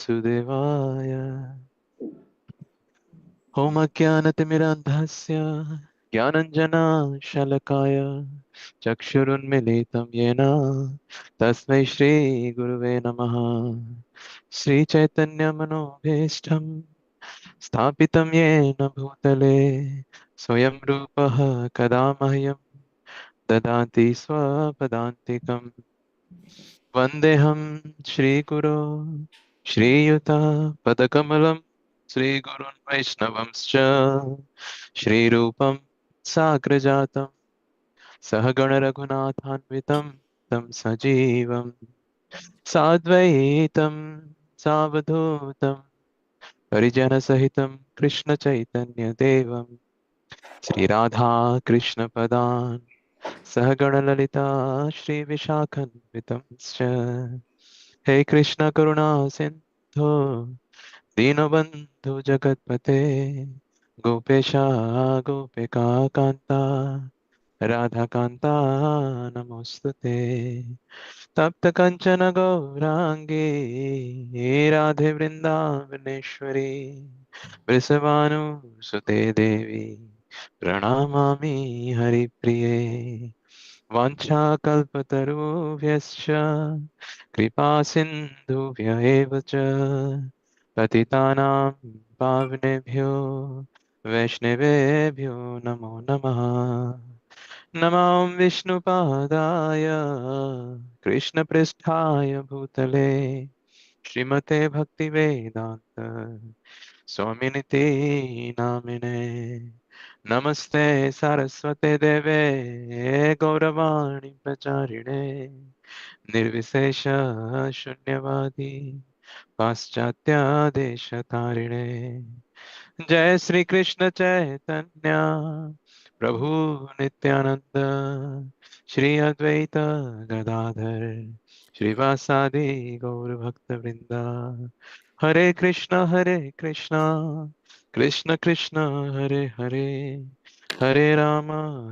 Vasudevaya. Om Ajnanatimirandhasya Jnananjana Shalakaya Chakshurunmilitam Yena Tasmai Shri Guruve Namaha. Shri Chaitanya Manobhishtam Sthapitam Yena Bhutale Swayam Rupaha Kadamahyam Dadati Swapadantikam. Vandeham Shri Guru Shri Yuta Padakamalam Shri Gurun Vaishnavamscha Shri Rupam Sagrajatam Sahagana Raghunathanvitam Tam Sajivam Sadvaitam Savadhutam Parijana Sahitam Krishna Chaitanya Devam Shri Radha Krishna Padan Sahagana Lalita Shri Vishakhanvitam Hey Krishna Karuna Sindhu Dinabandhu Jagatpate Gopesha Gopika Kanta Radha Kanta Namostute Tapta Kanchana Gaurangi Radhe Vrindavaneshwari Vrisavanu Sute Devi Pranamami Hari Priye Vanchakalpatarubhyascha Kripa Sindhubhya eva cha Patitanam Pavanebhyo Vaishnavebhyo Namo Namaha. Namam Vishnu Padaya Krishna Pristhaya Bhutale Srimate Bhakti Vedanta Swaminiti Namine. Namaste Saraswate Deve Gauravani Pracharine Nirvisesha Shunyavadi Paschatya Deshatarine. Jai Sri Krishna Chaitanya Prabhu Nityananda Shri Advaita Gadadhar Srivasadi Gaur Bhakta Vrinda. Hare Krishna Krishna Krishna Hare Hare Hare Rama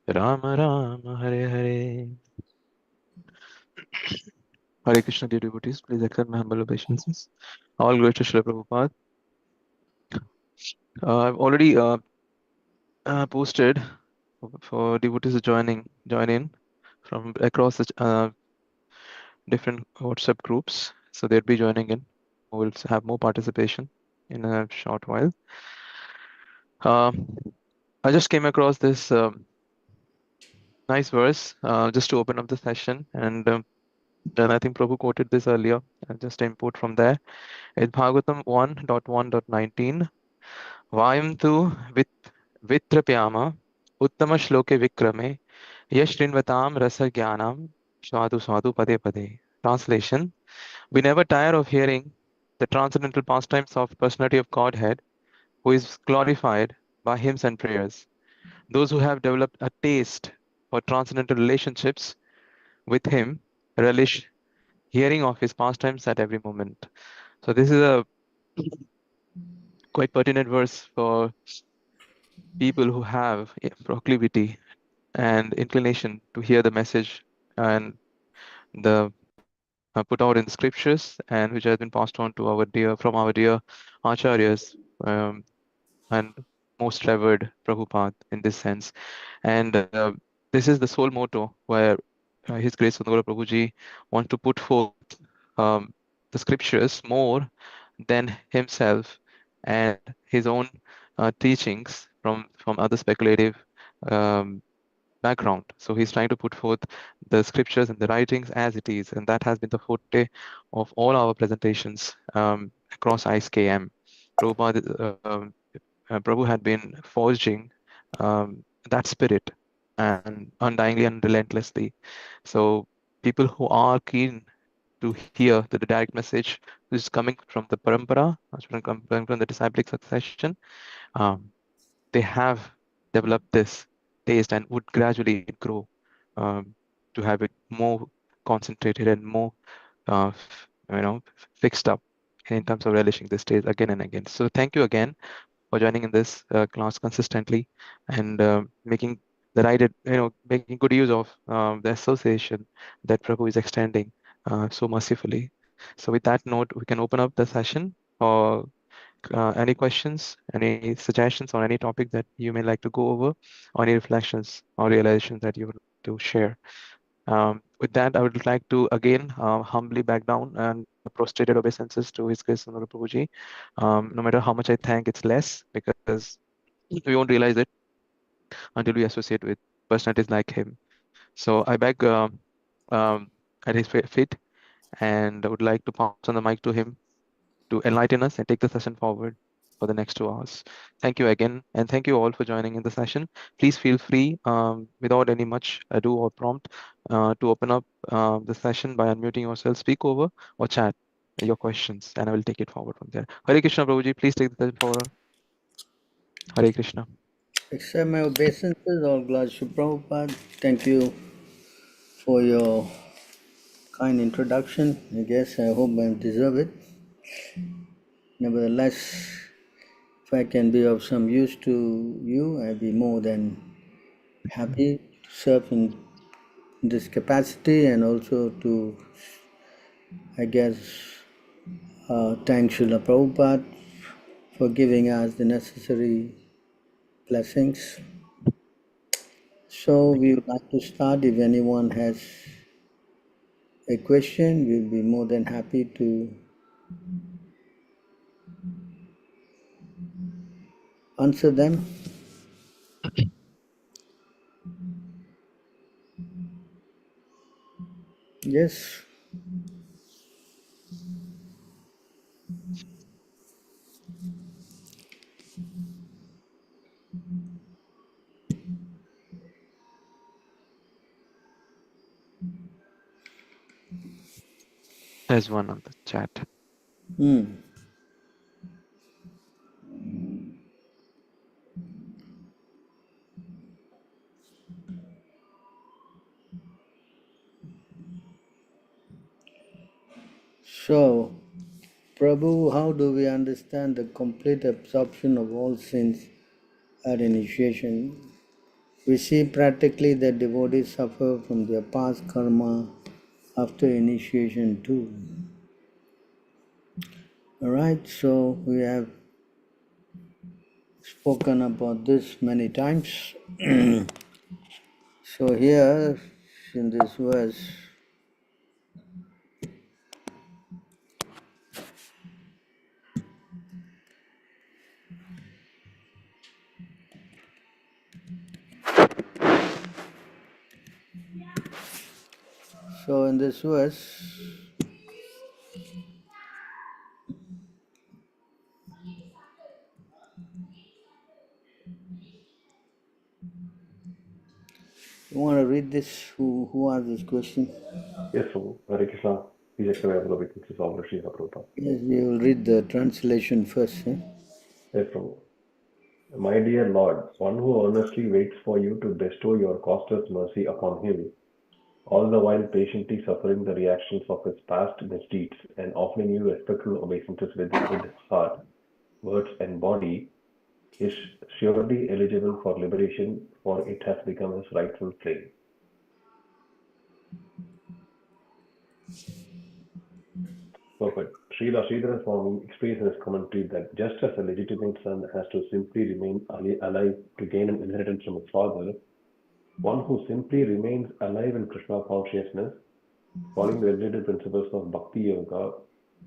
Rama Rama Hare Hare. Hare Krishna, dear devotees, please accept my humble obeisances. All glory to Srila Prabhupada. I've already posted for devotees to join in from across the different WhatsApp groups. So they'll be joining in. We'll have more participation in a short while. I just came across this nice verse just to open up the session, and then I think Prabhu quoted this earlier. I'll just import from there. It's Bhagavatam 1.1.19. Vayam tu vitrapyama uttama shloke vikrame yashrinvatam rasa jnanam swadu swadu pade pade. Translation: We never tire of hearing the transcendental pastimes of personality of Godhead, who is glorified by hymns and prayers. Those who have developed a taste for transcendental relationships with him relish hearing of his pastimes at every moment. So this is a quite pertinent verse for people who have a proclivity and inclination to hear the message and the put out in the scriptures, and which has been passed on to our dear acharyas, and most revered Prabhupada in this sense. And this is the sole motto where His Grace Sundar Prabhuji wants to put forth um, the scriptures more than himself and his own teachings from other speculative um, background. So he's trying to put forth the scriptures and the writings as it is, and that has been the forte of all our presentations across ISKM. Prabhu had been forging that spirit and undyingly and relentlessly. So people who are keen to hear the direct message which is coming from the parampara, coming from the disciplic succession, um, they have developed this taste and would gradually grow to have it more concentrated and more, fixed up in terms of relishing this taste again and again. So thank you again for joining in this class consistently and making the right, making good use of the association that Prabhu is extending so mercifully. So with that note, we can open up the session for any questions, any suggestions on any topic that you may like to go over, or any reflections or realizations that you would like to share. With that, I would like to again humbly back down and prostrated obeisances to His Grace Sundar Prabhuji. No matter how much I thank, it's less because we won't realize it until we associate with personalities like him. So I beg um, at his feet and I would like to pass on the mic to him to enlighten us and take the session forward for the next 2 hours. Thank you again, and thank you all for joining in the session. Please feel free, without any much ado or prompt, to open up the session by unmuting yourself, speak over, or chat your questions, and I will take it forward from there. Hare Krishna, Prabhuji, please take the session forward. Hare Krishna. Accept my obeisances, all glories to Prabhupada. Thank you for your kind introduction. I guess I hope I deserve it. Nevertheless, if I can be of some use to you, I'd be more than happy to serve in this capacity and also to, I guess, thank Srila Prabhupada for giving us the necessary blessings. So we would like to start. If anyone has a question, we'll be more than happy to answer them. Yes. There's one on the chat. Hmm. So, Prabhu, how do we understand the complete absorption of all sins at initiation? We see practically that devotees suffer from their past karma after initiation too. Alright, so we have spoken about this many times. So here in this verse, so in this verse, you want to read this? Who asked this question? Yes, Prabhu. Hare Krishna. Please accept my humble obeisances, all Rishi Prabhupada. Yes, we will read the translation first. Eh? Yes, Prabhu. My dear Lord, one who earnestly waits for you to bestow your costless mercy upon him, all the while patiently suffering the reactions of his past misdeeds and offering you respectful obeisances with his heart, words, and body, is surely eligible for liberation, for it has become his rightful claim. Perfect. Srila Sridhar Swami explains in his commentary that just as a legitimate son has to simply remain alive to gain an inheritance from his father, one who simply remains alive in Krishna consciousness, following the regulated principles of Bhakti Yoga,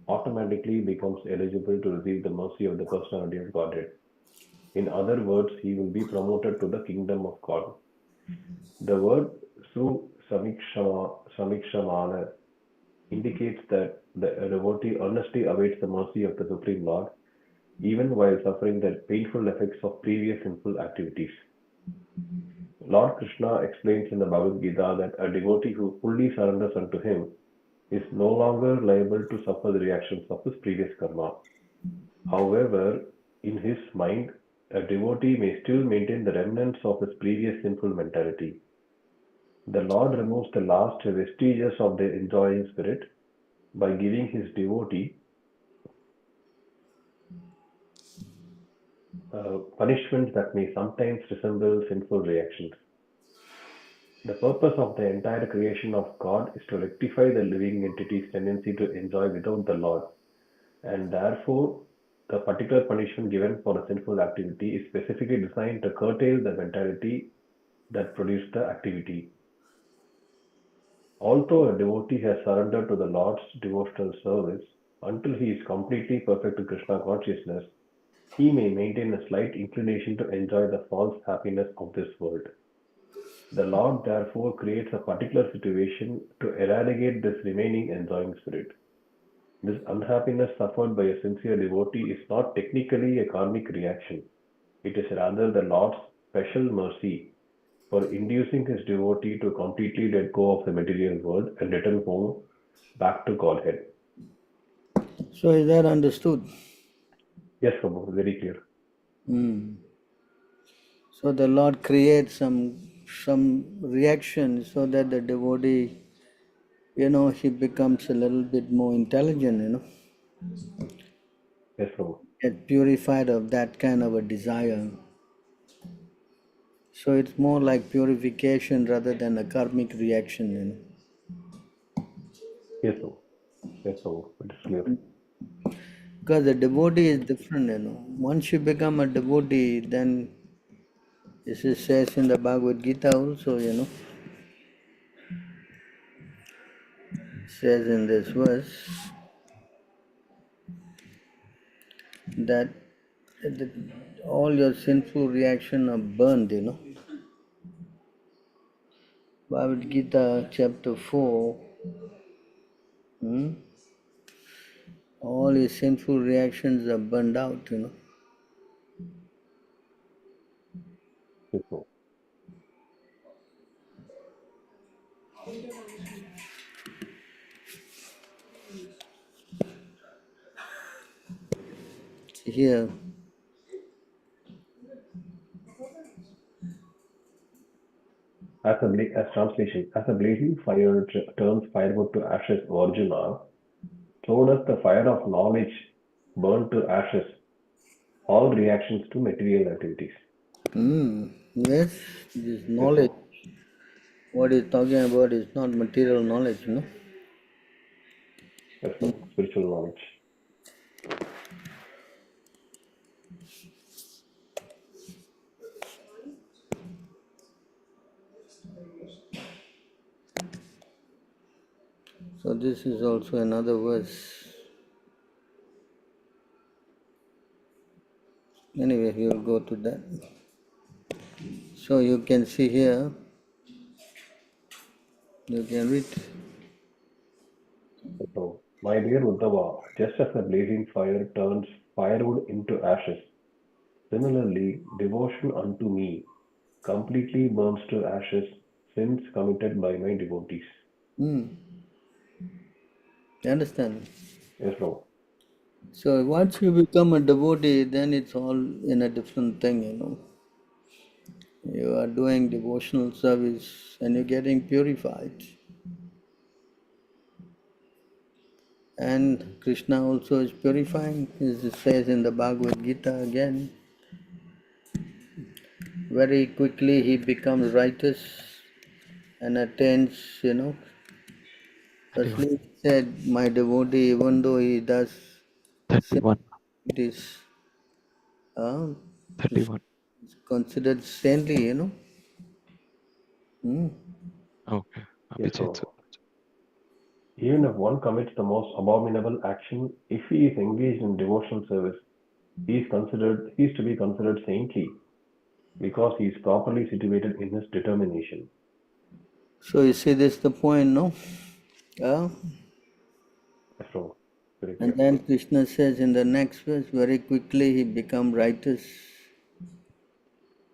automatically becomes eligible to receive the mercy of the personality of Godhead. In other words, he will be promoted to the kingdom of God. The word Su Samikshamana indicates that the devotee earnestly awaits the mercy of the Supreme Lord, even while suffering the painful effects of previous sinful activities. Lord Krishna explains in the Bhagavad Gita that a devotee who fully surrenders unto him is no longer liable to suffer the reactions of his previous karma. However, in his mind, a devotee may still maintain the remnants of his previous sinful mentality. The Lord removes the last vestiges of the enjoying spirit by giving his devotee punishments that may sometimes resemble sinful reactions. The purpose of the entire creation of God is to rectify the living entity's tendency to enjoy without the Lord, and therefore the particular punishment given for a sinful activity is specifically designed to curtail the mentality that produced the activity. Although a devotee has surrendered to the Lord's devotional service, until he is completely perfect to Krishna consciousness, he may maintain a slight inclination to enjoy the false happiness of this world. The Lord therefore creates a particular situation to eradicate this remaining enjoying spirit. This unhappiness suffered by a sincere devotee is not technically a karmic reaction. It is rather the Lord's special mercy for inducing his devotee to completely let go of the material world and return home back to Godhead. So is that understood? Yes, Prabhu, very clear. Hmm. So the Lord creates some reaction so that the devotee, he becomes a little bit more intelligent, Yes, Prabhu. get purified of that kind of a desire. So it's more like purification rather than a karmic reaction. Yes, Prabhu. Yes, Prabhu. It is clear. Because the devotee is different. Once you become a devotee, then this is says in the Bhagavad Gita also, says in this verse that the, all your sinful reaction are burned. Bhagavad Gita chapter 4, hmm, all your sinful reactions are burned out. Yes, Prabhu. Here, As translation, as a blazing fire turns firewood to ashes, O Arjuna, so does the fire of knowledge burn to ashes all reactions to material activities. yes, this Yes, knowledge, Prabhu. what he's talking about is not material knowledge. Yes, Prabhu. Spiritual knowledge. So this is also another verse. Anyway, we will go to that. So you can see here, you can read. Yes, Prabhu. My dear Uddhava, just as a blazing fire turns firewood into ashes, similarly, devotion unto me completely burns to ashes sins committed by my devotees. Hmm. You understand? Yes, Prabhu. So once you become a devotee, then it's all in a different thing. You are doing devotional service and you're getting purified. And Krishna also is purifying, as it says in the Bhagavad Gita again. Very quickly he becomes righteous and attains. 31. Firstly, he said, my devotee, even though he does sin 31. activities, uh, is 31. considered saintly. Hmm. Okay. Yes, Abhijit. Prabhu. Even if one commits the most abominable action, if he is engaged in devotional service, he is to be considered saintly because he is properly situated in his determination. So you see, this the point, no? Uh, Yes, Prabhu. Very and clear. then Krishna says in the next verse, very quickly he become righteous.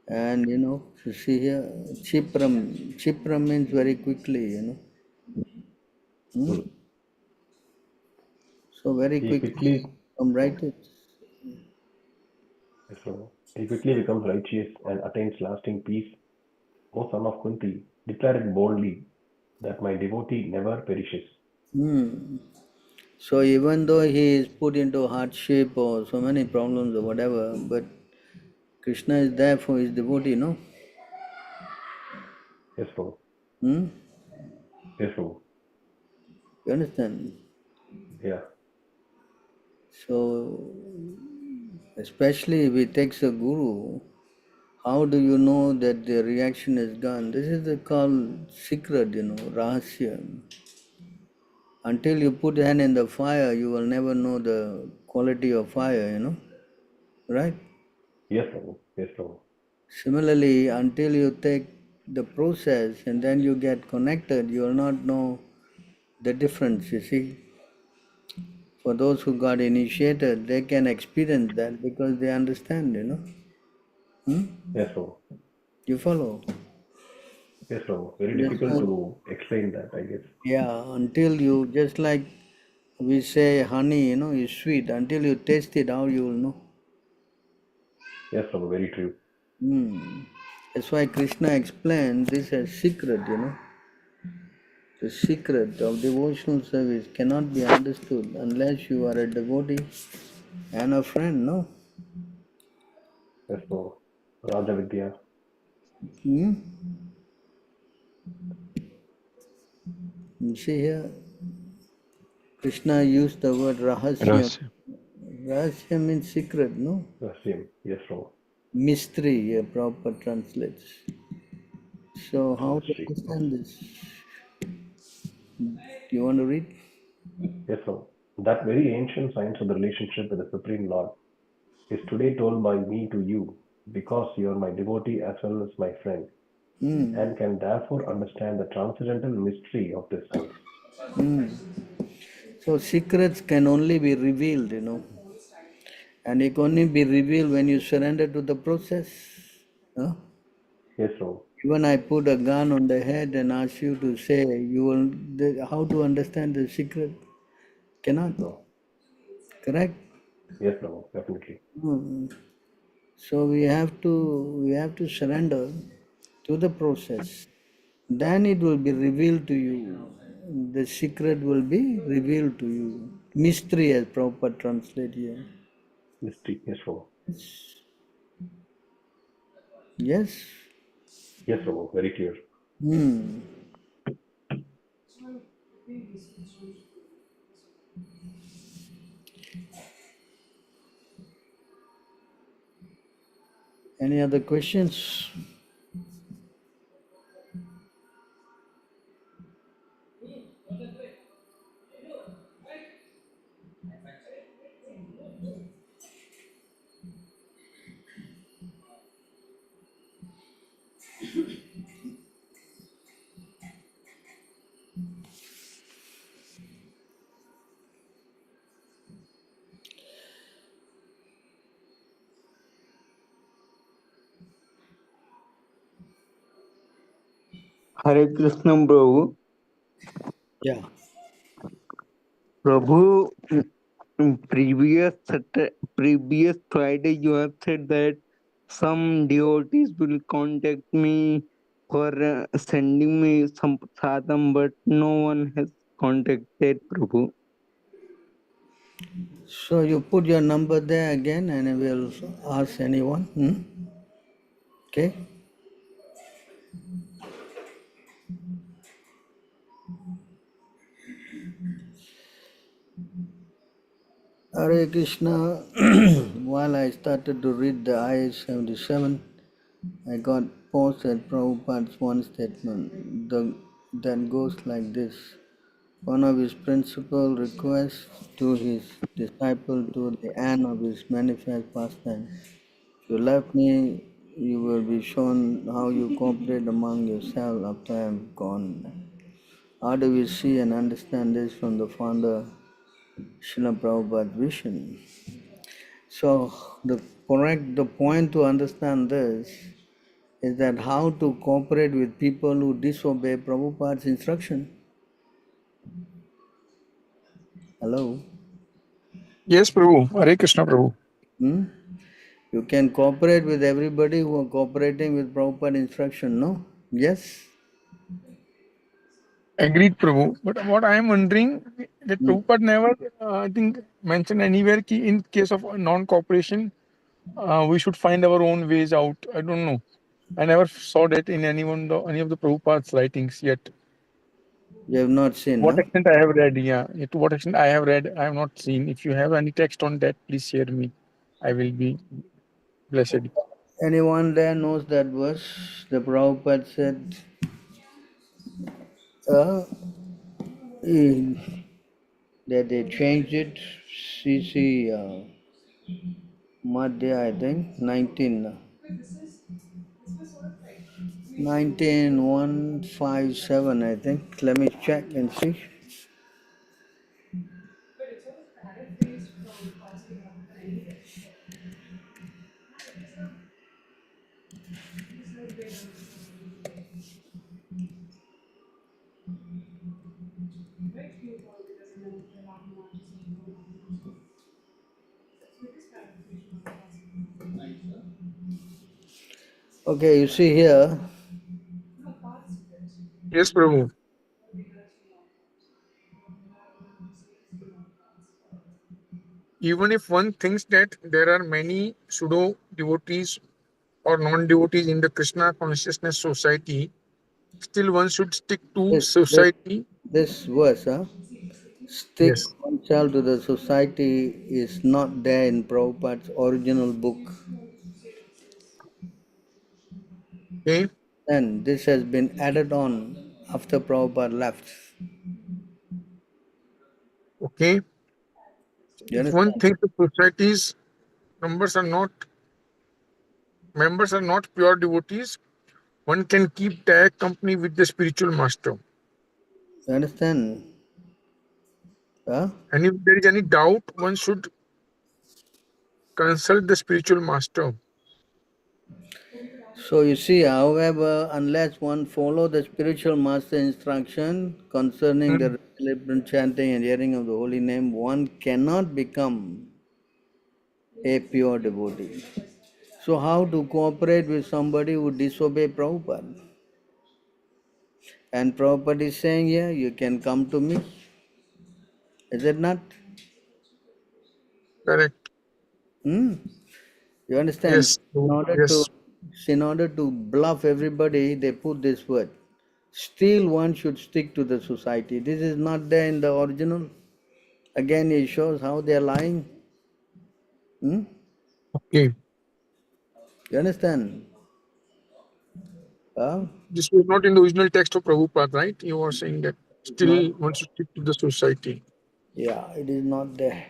And you see here, Chipram means very quickly. Hmm? Hmm. So very He quickly quickly, become hmm, righteous. yes, Prabhu. He quickly becomes righteous and attains lasting peace. O son of Kunti, declare it boldly that my devotee never perishes. Hmm. So even though he is put into hardship or so many problems or whatever, but Krishna is there for his devotee. Yes, Prabhu. Hmm? Yes, Prabhu. You understand? Yeah. So, especially if it takes a guru, how do you know that the reaction is gone? This is the called secret, rahasya. Until you put hand in the fire, you will never know the quality of fire, right? Yes, Prabhu. Yes, Prabhu. Similarly, until you take the process and then you get connected, you will not know the difference, you see. For those who got initiated, they can experience that because they understand. Hmm? Yes, Prabhu. You follow? Yes, Prabhu. Very Just difficult like, to explain that, I guess. yeah, until you, just like we say honey, is sweet. Until you taste it, how you will know? Yes, Prabhu. Very true. Hmm. That's why Krishna explained this as secret. The secret of devotional service cannot be understood unless you are a devotee and a friend, no? Yes, Prabhu. Raja Vidya. Hmm? You see here, Krishna used the word rahasya. Rahasya. Rahasya means secret, no? Same. Yes, Prabhu. Mystery, a proper translates. So how to Mystery. Okay. understand this? Do you want to read? Yes, Prabhu. That very ancient science of the relationship with the Supreme Lord is today told by me to you because you are my devotee as well as my friend Hmm. and can therefore understand the transcendental mystery of this science. Hmm. So secrets can only be revealed. And it can only be revealed when you surrender to the process. Huh? Yes, Prabhu. Even I put a gun on the head and ask you to say, how to understand the secret? Cannot. No. Correct? Yes, Prabhu. Definitely. Hmm. So we have to surrender to the process. Then it will be revealed to you. The secret will be revealed to you. Mystery as proper translate here. Mystery. Yes, Prabhu. Yes? Yes, Prabhu. Very clear. Hmm. Any other questions? Hare Krishna, Prabhu. Yeah. Prabhu, previous Friday you have said that some devotees will contact me for sending me some sadham, but no one has contacted Prabhu. So you put your number there again and I will ask anyone. Okay? Hare Krishna. While I started to read the I-77, I got paused at Prabhupada's one statement that goes like this. One of his principal requests to his disciple to the end of his manifest pastime. If you left me, you will be shown how you cooperate among yourselves after I am gone. How do we see and understand this from the founder Srila Prabhupada's vision? So the point to understand this is that how to cooperate with people who disobey Prabhupada's instruction. Hello? Yes, Prabhu. Hare Krishna, Prabhu. Hmm? You can cooperate with everybody who are cooperating with Prabhupada instruction, no? Yes? Agreed, Prabhu. But what I am wondering, that Hmm. Prabhupada never, I think, mentioned anywhere ki in case of non-cooperation, we should find our own ways out. I don't know. I never saw that in any of the Prabhupada's writings yet. You have not To seen, what huh? extent I have read, yeah. To what extent I have read, I have not seen. If you have any text on that, please share me. I will be blessed. Anyone there knows that verse? The Prabhupada said, in, that they changed it, CC Madhya, I think, 19157, I think. Let me check and see. Okay, you see here, Yes, Prabhu. Even if one thinks that there are many pseudo devotees or non devotees in the Krishna consciousness society, still one should stick to this, this, society. this verse, huh? Stick Yes. oneself to the society is not there in Prabhupada's original book. Okay. And this has been added on after Prabhupada left. Okay. You If one understand? thinks the society's members are not pure devotees, one can keep direct company with the spiritual master. You understand? Huh? And if there is any doubt, one should consult the spiritual master. So you see, however, unless one follow the spiritual master instruction concerning Hmm. the celebrant chanting and hearing of the holy name, one cannot become a pure devotee. So how to cooperate with somebody who disobey Prabhupada? And Prabhupada is saying here, you can come to me. Is it not? Correct. Hmm? You understand? Yes. To Yes. in order to bluff everybody, they put this word. Still, one should stick to the society. This is not there in the original. Again, it shows how they are lying. Hmm? Okay. You understand? Huh? This was not in the original text of Prabhupada, right? You are saying that It's not. still one should stick to the society. Yeah, it is not there.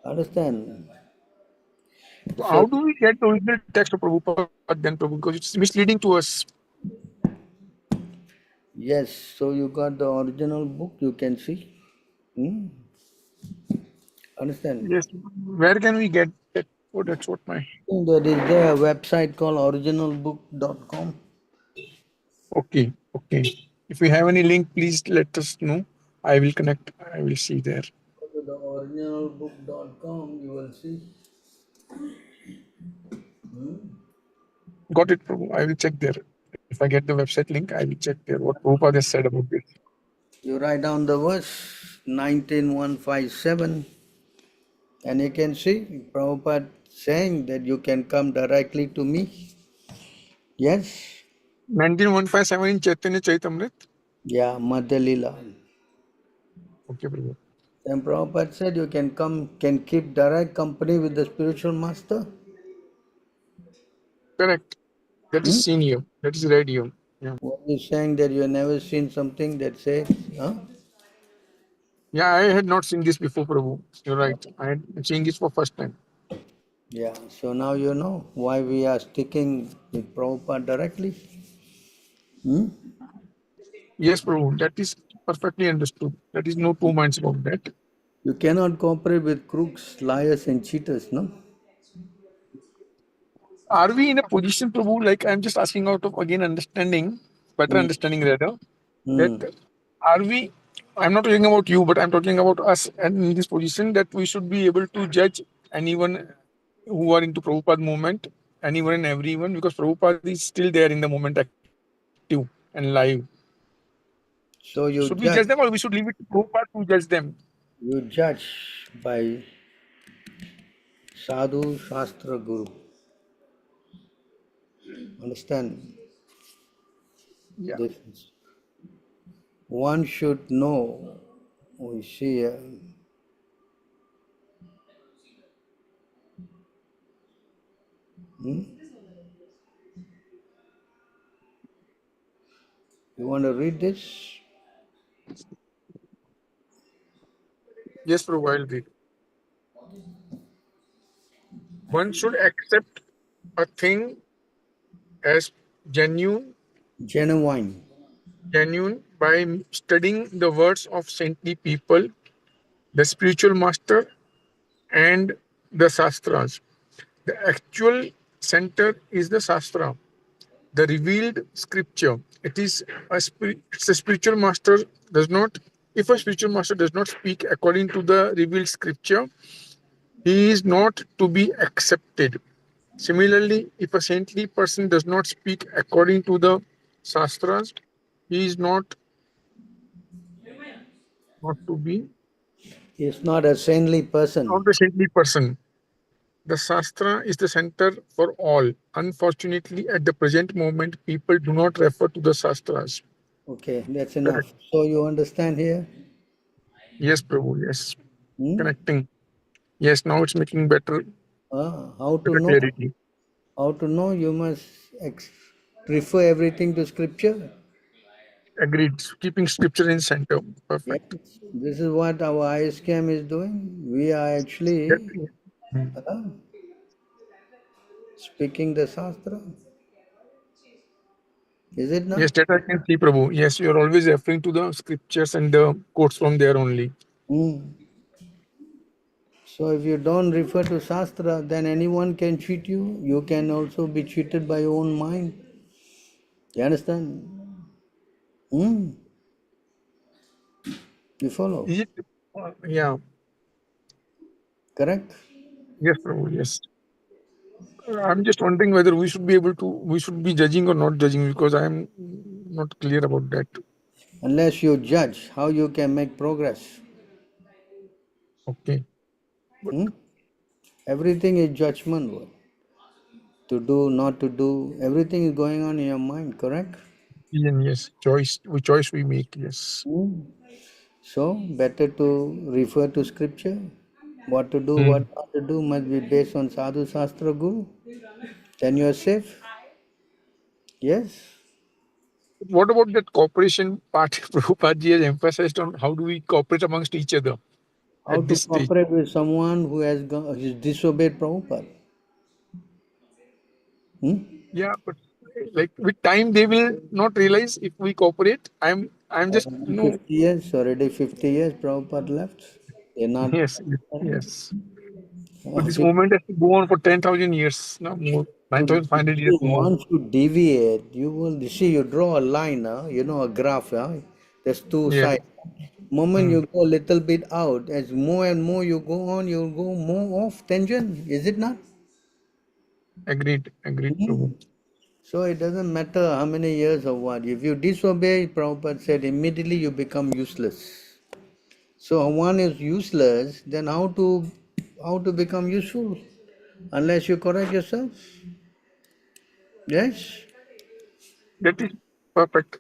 Understand? So So how do we get the original text of Prabhupada then, Prabhu? Because it's misleading to us. yes, so you got the original book. You can see. Hmm? Understand? Yes. Where can we get that? Oh, that's what my. There is there a website called originalbook.com. Okay. Okay. If you have any link, please let us know. I will connect. I will see there. Go to the originalbook.com. You will see. Got it, Prabhu. I will check there. If I get the website link, I will check there what Prabhupada has said about this. You write down the verse 19157, and you can see Prabhupada saying that you can come directly to me. Yes? 19157 in Chaitanya Chaitamrit. Yeah, Madhya Lila. Okay, Prabhu. Then Prabhupada said you can keep direct company with the spiritual master. Correct. That is Hmm? seen here. That is read here. Yeah. What is saying that you have never seen something that says, huh? Yeah, I had not seen this before, Prabhu. You're right. I had seen this for first time. Yeah, so now you know why we are sticking with Prabhupada directly. Hmm? Yes, Prabhu. That is perfectly understood. That is no two minds about that. You cannot cooperate with crooks, liars, and cheaters, no? Are we in a position, Prabhu, like I'm just asking out of again understanding, better Hmm. understanding rather, that Hmm. are we, I'm not talking about you, but I'm talking about us and in this position that we should be able to judge anyone who are into Prabhupada movement, anyone and everyone, because Prabhupada is still there in the moment active and live. So Should we judge them or we should leave it to Prabhupada to judge them? you judge by sadhu, shastra, guru. Understand? Yeah. This is, one should know. We see. Hmm? You want to read this? Yes, Prabhu, I'll read. One should accept a thing as genuine, Genuine. genuine by studying the words of saintly people, the spiritual master, and the Shastras. The actual center is the Shastra, the revealed scripture. It's a spiritual master does not. If a spiritual master does not speak according to the revealed scripture, he is not to be accepted. Similarly, if a saintly person does not speak according to the Shastras, he is not to be He is not a saintly person. not a saintly person. The Shastra is the center for all. Unfortunately, at the present moment, people do not refer to the Shastras. Okay, that's Correct. enough. So you understand here? Yes, Prabhu. Yes. Hmm? Connecting. Yes, now it's making better How to know? clarity. How to know? You must refer everything to scripture. Agreed. Keeping scripture in center. Yes. Perfect. This is what our ISKM is doing. We are actually That- Hmm. uh, speaking the Shastra. Is it not? Yes, that I can see, Prabhu. Yes, you are always referring to the scriptures and the quotes from there only. Hmm. So if you don't refer to Shastra, then anyone can cheat you. You can also be cheated by your own mind. You understand? Hmm. You follow? Is it? Yeah. Correct? Yes, Prabhu. Yes. I'm just wondering whether we should be judging or not judging because I am not clear about that. Unless you judge, how you can make progress? Okay. But Hmm? Everything is judgment. To do, not to do, everything is going on in your mind, correct? yes, choice we make. Yes. Hmm. So, better to refer to scripture. What to do, what Hmm. not to do must be based on Sadhu Shastra Guru. Then you are safe. Yes. What about that cooperation part? Prabhupada has emphasized on how do we cooperate amongst each other How at to this stage. cooperate with someone who has disobeyed Prabhupada? Hmm? Yeah, but like with time they will not realize if we cooperate. I'm just Already 50 years, already 50 years Prabhupada left. They're not. yes, yes. But this See, movement has to go on for 10,000 years, no more, to 9,500 years see, more. once you deviate, you will see you draw a line, a graph, there's two Yeah. sides. Moment Hmm. you go a little bit out, as more and more you go on, you'll go more off tangent, is it not? Agreed. Agreed, Prabhu. Mhm. So it doesn't matter how many years or what. If you disobey, Prabhupada said, immediately you become useless. So one is useless, then how to become useful? Unless you correct yourself. Yes? That is perfect.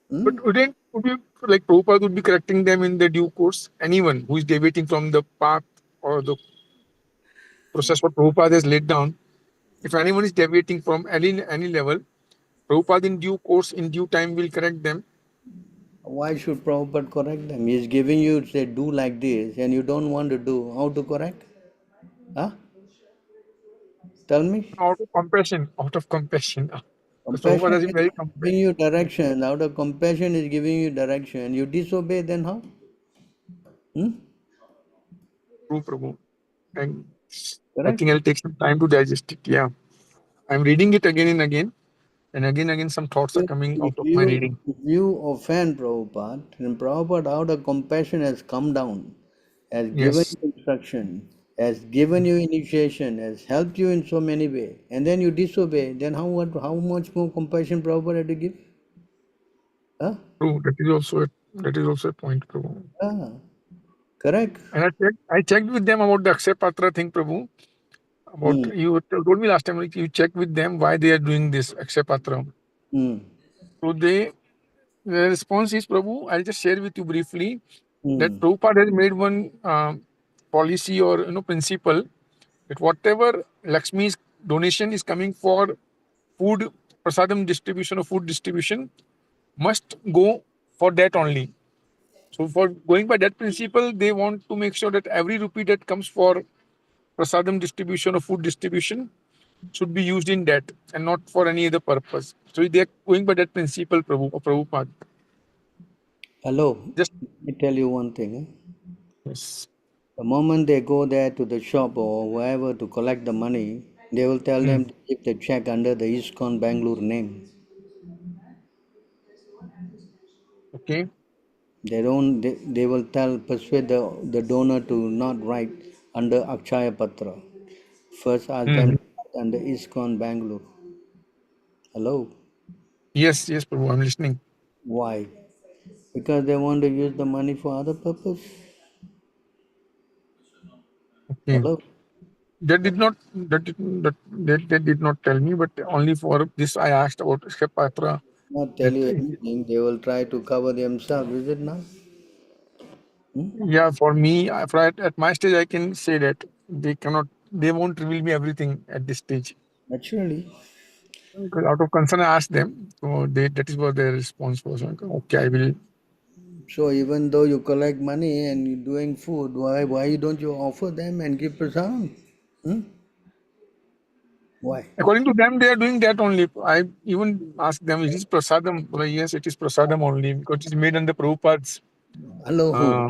Hmm? But would you like Prabhupada would be correcting them in the due course? Anyone who is deviating from the path or the process what Prabhupada has laid down, if anyone is deviating from any level, Prabhupada in due course, in due time will correct them. Why should Prabhupada correct them? He is giving you, say, do like this, and you don't want to do. How to correct? Huh? Tell me. Out of compassion, out of compassion. Because Prabhupada Compassion has been is very giving you direction. Out of compassion is giving you direction. You disobey, then how? Hmm? true, Prabhu. And I Correct? think I'll take some time to digest it. Yeah. I'm reading it again and again. And again, some thoughts are coming If out of my you, reading. if you offend Prabhupada, then Prabhupada out of compassion has come down, has given Yes, you instruction, has given you initiation, has helped you in so many ways, and then you disobey, then how much more compassion Prabhupada had to give? Huh? true. That is also a point, Prabhu. Ah, correct. And I checked with them about the Akshay Patra thing, Prabhu. about you told me last time, like, you check with them why they are doing this Akshay Patra. So the response is, Prabhu, I'll just share with you briefly that Prabhupada has made one policy or principle that whatever Lakshmi's donation is coming for food prasadam distribution or food distribution must go for that only. So for going by that principle, they want to make sure that every rupee that comes for prasadam distribution or food distribution should be used in that and not for any other purpose. So they are going by that principle, Prabhupada. Hello, Just let me tell you one thing. yes. The moment they go there to the shop or wherever to collect the money, they will tell Hmm. them to keep the check under the ISKCON Bangalore name. Okay. They will persuade the donor to not write under Akshaya Patra. First ask them Hmm. to write under ISKCON Bangalore. Hello? Yes, Prabhu, I'm listening. Why? Because they want to use the money for other purpose. Okay. Hello? That did not tell me, but only for this I asked about Akshay Patra. Not tell That, you anything. They will try to cover themselves, is it not? yeah, for me, at my stage, I can say that they won't reveal me everything at this stage. Naturally. Because out of concern, I asked them. So that is what their response was. Like, okay, I will. So even though you collect money and you're doing food, why don't you offer them and give prasadam? Why? According to them, they are doing that only. I even asked them, is this prasadam? Like, yes, it is prasadam only because it is made under Prabhupada's. Hello. Uh,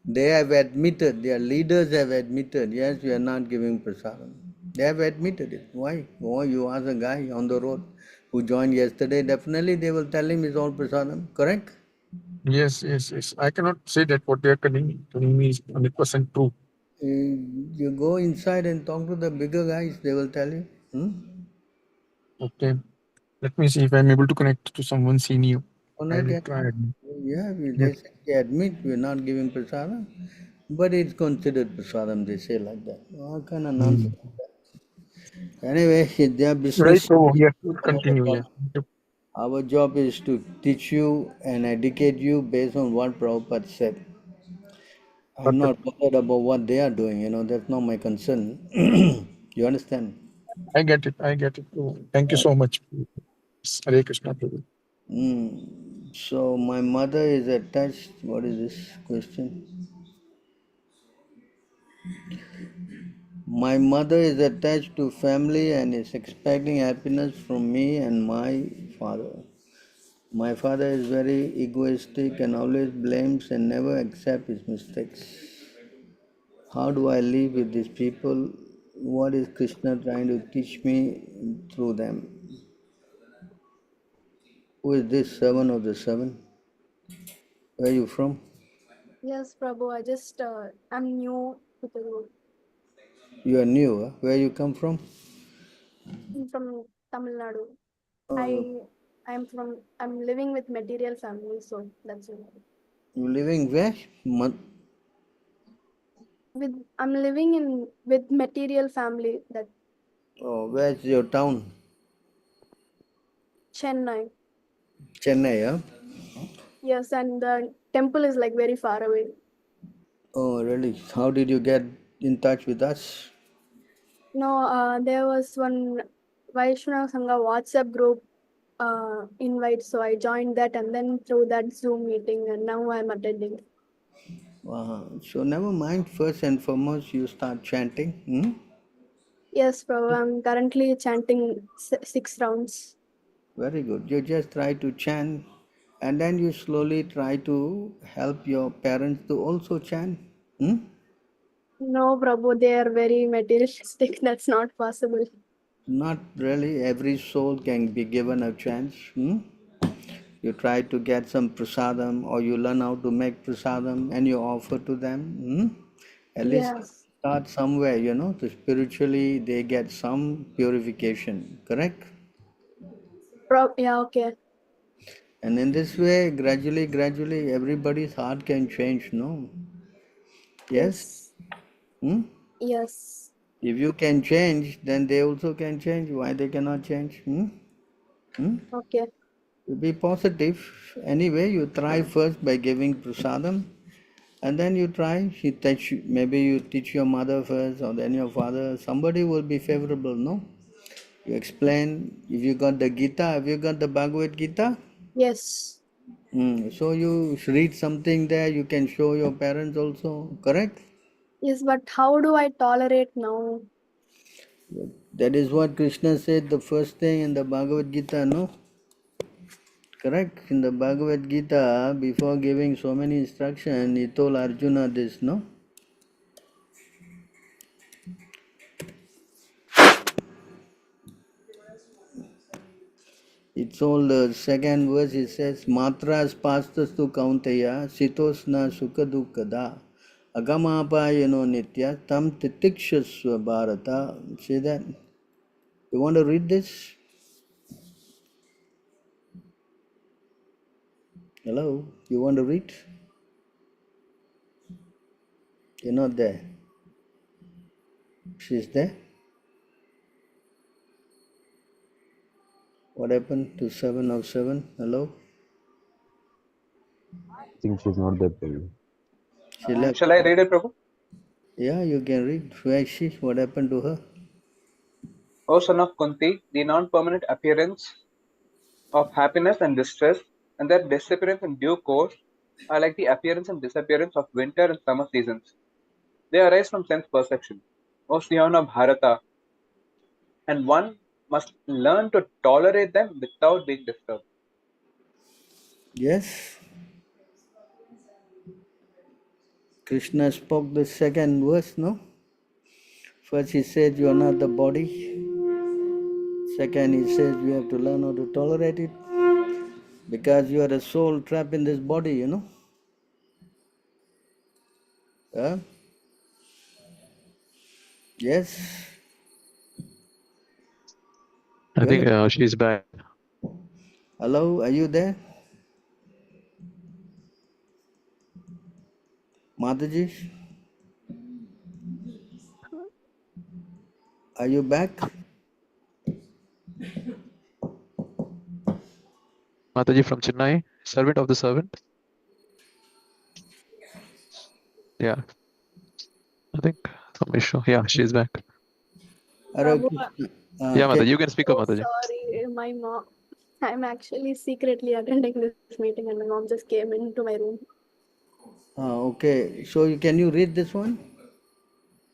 They have admitted, their leaders have admitted, yes, we are not giving prasadam. They have admitted it. Why? Oh, you ask a guy on the road who joined yesterday, definitely they will tell him it's all prasadam, correct? yes. I cannot say that what they are telling me is 100% true. You go inside and talk to the bigger guys, they will tell you. Okay. Let me see if I'm able to connect to someone senior. I will try. Yeah, Yes. they admit we're not giving prasadam, but it's considered prasadam, they say like that. What kind of nonsense? Hmm. Anyway, it's their Right. business. So yes, we'll continue. Yeah. Our job is to teach you and educate you based on what Prabhupada said. I'm Perfect. not bothered about what they are doing, that's not my concern. You understand? I get it. Oh, thank you so much. Hare Krishna, Prabhu. So my mother is attached. What is this question? My mother is attached to family and is expecting happiness from me and my father. My father is very egoistic and always blames and never accepts his mistakes. How do I live with these people? What is Krishna trying to teach me through them? Who is this servant of the seven? Where are you from? Yes, Prabhu. I'm new to the group. You are new. Huh? Where you come from? I'm from Tamil Nadu. Oh, I'm living with material family, so that's it. you living where? I'm living in with material family that Oh, where's your town? Chennai. Chennai, huh? Yes, and the temple is like very far away. Oh, really? How did you get in touch with us? No, there was one Vaishnava Sangha WhatsApp group invite, so I joined that, and then through that Zoom meeting, and now I'm attending. So never mind. First and foremost, you start chanting. Yes, Prabhu. I'm currently chanting 6 rounds. Very good. You just try to chant, and then you slowly try to help your parents to also chant. No, Prabhu, they are very materialistic. That's not possible. Not really. Every soul can be given a chance. You try to get some prasadam, or you learn how to make prasadam, and you offer to them. At least Yes. start somewhere, so spiritually they get some purification, correct? Yeah, okay. And in this way, gradually, everybody's heart can change, no? Yes? Yes. Hmm? Yes. If you can change, then they also can change. Why they cannot change? Okay. You be positive. Anyway, you try first by giving prasadam, and then you try. Maybe you teach your mother first, or then your father. Somebody will be favorable, no? You explain. If you got the Gita, have you got the Bhagavad Gita? Yes. So you read something there. You can show your parents also. Correct? Yes, but how do I tolerate now? That is what Krishna said. The first thing in the Bhagavad Gita, no? Correct. In the Bhagavad Gita, before giving so many instructions, he told Arjuna this, no? He told the second verse, it says, Matras pastastu kaunteya sitosna sukadukada agamapayano nitya tam titikshasva bharata. See that? You want to read this? Hello? You want to read? You're not there. She's there? What happened to 7 of 7? Hello? I think she's not there, Prabhu. She left. Shall I read it, Prabhu? Yeah, you can read. Where is she? What happened to her? O son of Kunti, the non-permanent appearance of happiness and distress, and their disappearance in due course, are like the appearance and disappearance of winter and summer seasons. They arise from sense perception. O Scion of Bharata, and one must learn to tolerate them without being disturbed. Yes. Krishna spoke the second verse, no? First he said you are not the body. Second he says you have to learn how to tolerate it. Because you are a soul trapped in this body, you know. Huh? Yes. I Well, think she's back. hello, are you there? Mataji? Are you back? Mataji from Chennai, servant of the servant. Yeah, I think some issue. Yeah, she's back. Hare Prabhu, Krishna. Yeah, Can Mataji, you can speak up, so Mataji. sorry. My mom, I'm actually secretly attending this meeting, and my mom just came into my room. okay. So can you read this one?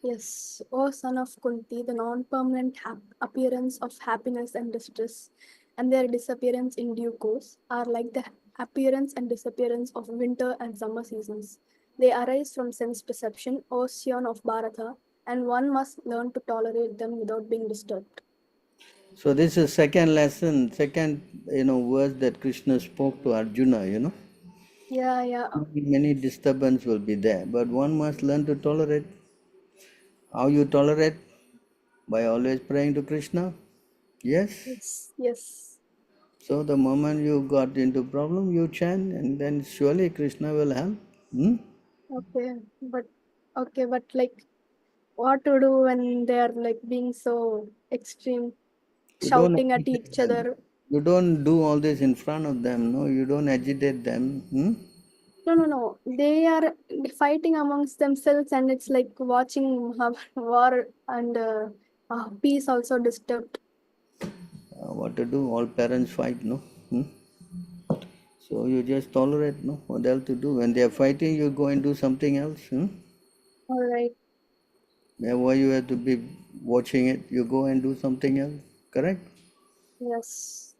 Yes, O son of Kunti, the non-permanent appearance of happiness and distress, and their disappearance in due course, are like the appearance and disappearance of winter and summer seasons. They arise from sense perception, O Scion of Bharata, and one must learn to tolerate them without being disturbed. So this is second lesson, second verse that Krishna spoke to Arjuna, Yeah. Many disturbance will be there, but one must learn to tolerate. How you tolerate? By always praying to Krishna. Yes. Yes. So the moment you got into problem, you chant, and then surely Krishna will help. Okay, but like, what to do when they are like being so extreme, You don't shouting at agitate each them. other? You don't do all this in front of them. No, you don't agitate them. No. They are fighting amongst themselves, and it's like watching war and peace also disturbed. What to do? All parents fight. No. So you just tolerate. No. What else to do? When they are fighting, you go and do something else. All right. Why you have to be watching it? You go and do something else. Correct? Yes.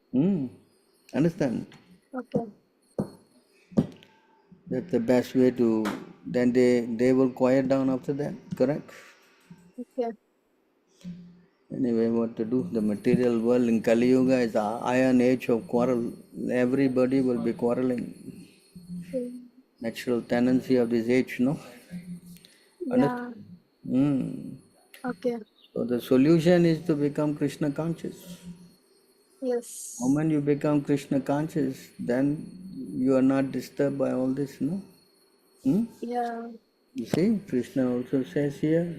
Understand? Okay. That's the best way to. Then they will quiet down after that. Correct? Okay. Anyway, what to do? The material world in Kali Yuga is the iron age of quarrel. Everybody will be quarreling. Natural tendency of this age, no? Yeah. Understand? Okay. So the solution is to become Krishna conscious. Yes. The moment you become Krishna conscious, then you are not disturbed by all this, no? Yeah. You see, Krishna also says here,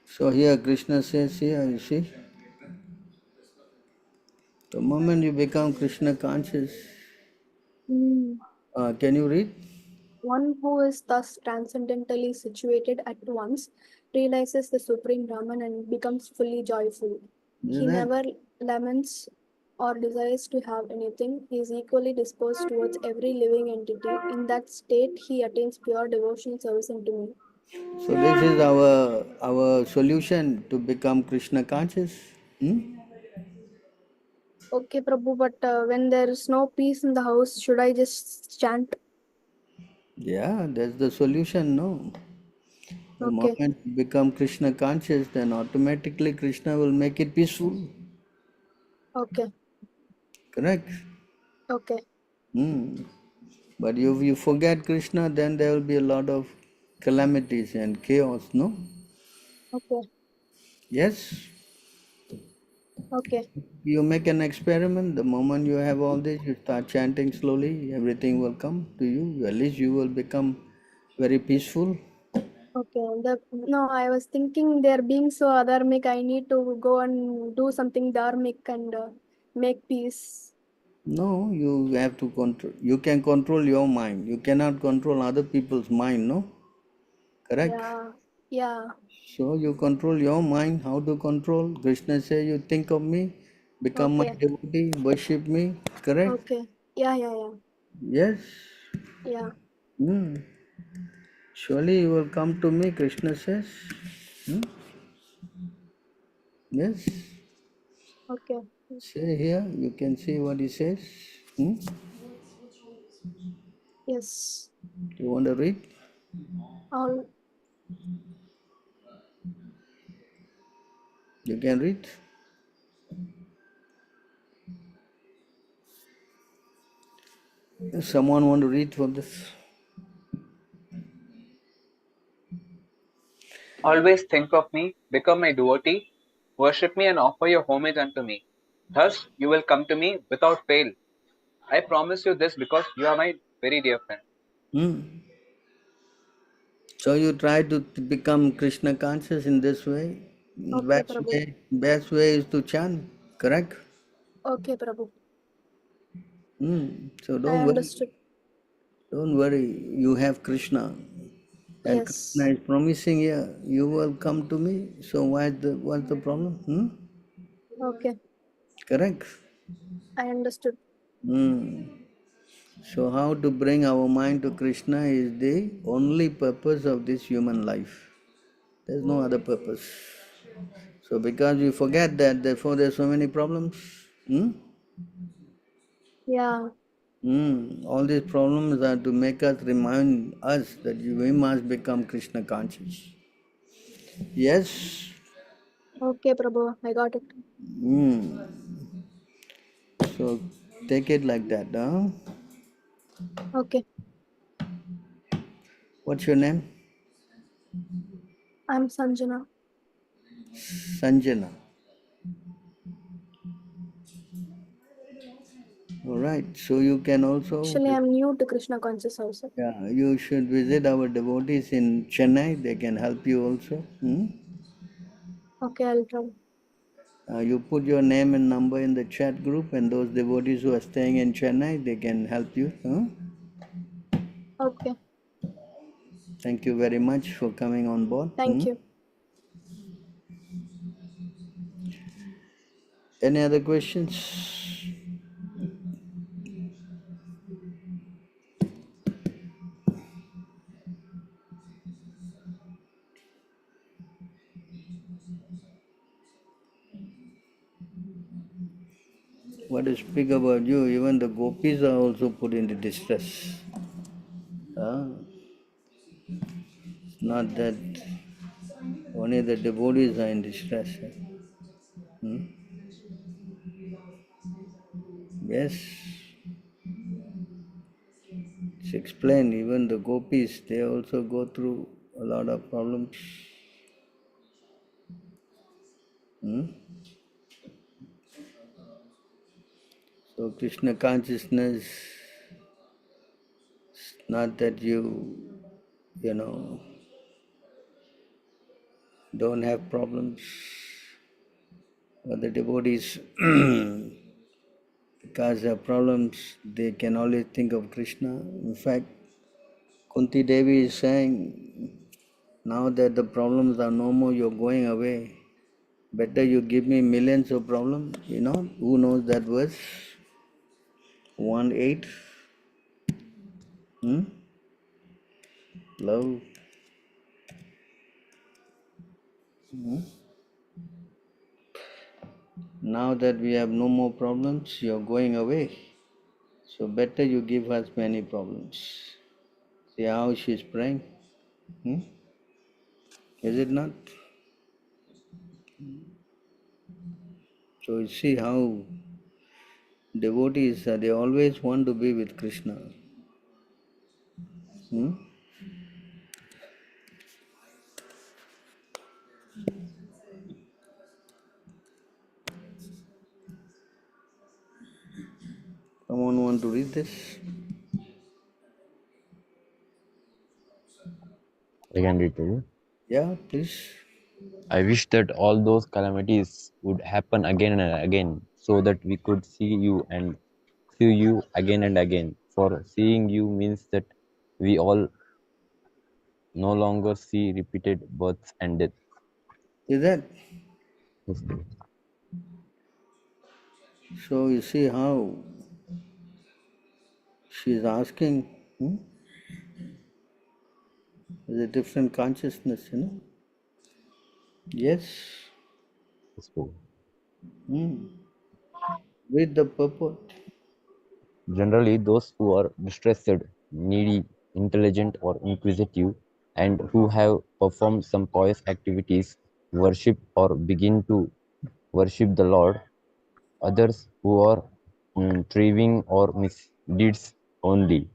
So here Krishna says here, you see, the moment you become Krishna conscious, Mm. can you read? One who is thus transcendently situated at once realizes the Supreme Brahman and becomes fully joyful. He Isn't that? never laments or desires to have anything. He is equally disposed towards every living entity. In that state, he attains pure devotional service unto me. So this is our solution to become Krishna conscious. Okay, Prabhu, but when there is no peace in the house, should I just chant? Yeah, that's the solution, no? The Okay, moment you become Krishna conscious, then automatically Krishna will make it peaceful. okay, Correct? okay, Hmm. But if you forget Krishna, then there will be a lot of calamities and chaos, no? okay, Yes? okay, You make an experiment, the moment you have all this, you start chanting slowly, everything will come to you. At least you will become very peaceful. okay. No, I was thinking they're being so adharmic. I need to go and do something dharmic and make peace. No, you have to control. You can control your mind. You cannot control other people's mind, no? Correct? Yeah, yeah, So you control your mind. How to control? Krishna says, you think of me, become my okay, devotee, worship me. Correct? okay. Yeah, yeah, yeah, Yes. yeah, Hmm. Surely you will come to me, Krishna says. Hmm? Yes. okay. Say here, you can see what he says. Hmm? Yes. You want to read? All You can read. If someone want to read for this. Always think of me, become my devotee, worship me and offer your homage unto me. Thus you will come to me without fail. I promise you this because you are my very dear friend. Hmm. So you try to become Krishna conscious in this way. okay, Prabhu. Best way is to chant, correct? Okay, Prabhu. So I don't worry. understood. Don't worry. You have Krishna, and Krishna Yes. is promising here, you will come to me. So what's the problem? Okay, Correct. I understood. Hmm. So how to bring our mind to Krishna is the only purpose of this human life. There's no other purpose. So because we forget that, therefore there's so many problems. Hmm? Yeah. All these problems are to make us remind us that we must become Krishna conscious. Yes. Okay, Prabhu. I got it. Hmm. So take it like that. Huh? Okay. What's your name? I'm Sanjana. Sanjana. All right. So you can also, Actually, I'm new to Krishna conscious also. yeah, you should visit our devotees in Chennai. They can help you also. Okay, I'll try. You put your name and number in the chat group, and those devotees who are staying in Chennai, they can help you. Okay. Thank you very much for coming on board. Thank you. Any other questions? What to speak about you? Even the gopis are also put into distress. Ah, it's not that only the devotees are in distress. Yes, it's explained. Even the gopis, they also go through a lot of problems. Hmm? So Krishna consciousness, not that you know, don't have problems, but the devotees, because they have problems, they can always think of Krishna. In fact, Kunti Devi is saying, now that the problems are no more, you're going away. Better you give me millions of problems. You know, who knows that verse? 1:8. Hmm? Love. Hmm? Now that we have no more problems, you're going away. So better you give us many problems. See how she's praying? Hmm? Is it not? So you see how devotees, they always want to be with Krishna. Hmm? Someone want to read this? I can read to you. Yeah, please. I wish that all those calamities would happen again and again, so that we could see you again and again. For seeing you means that we all no longer see repeated births and deaths. Is that? Yes, Guru. So you see how she's asking, hmm? There's a different consciousness, you know? Yes. Yes, Guru. Hmm. Read the purport. Generally, those who are distressed, needy, intelligent, or inquisitive, and who have performed some pious activities, worship or begin to worship the Lord. Others who are thriving or misdeeds only,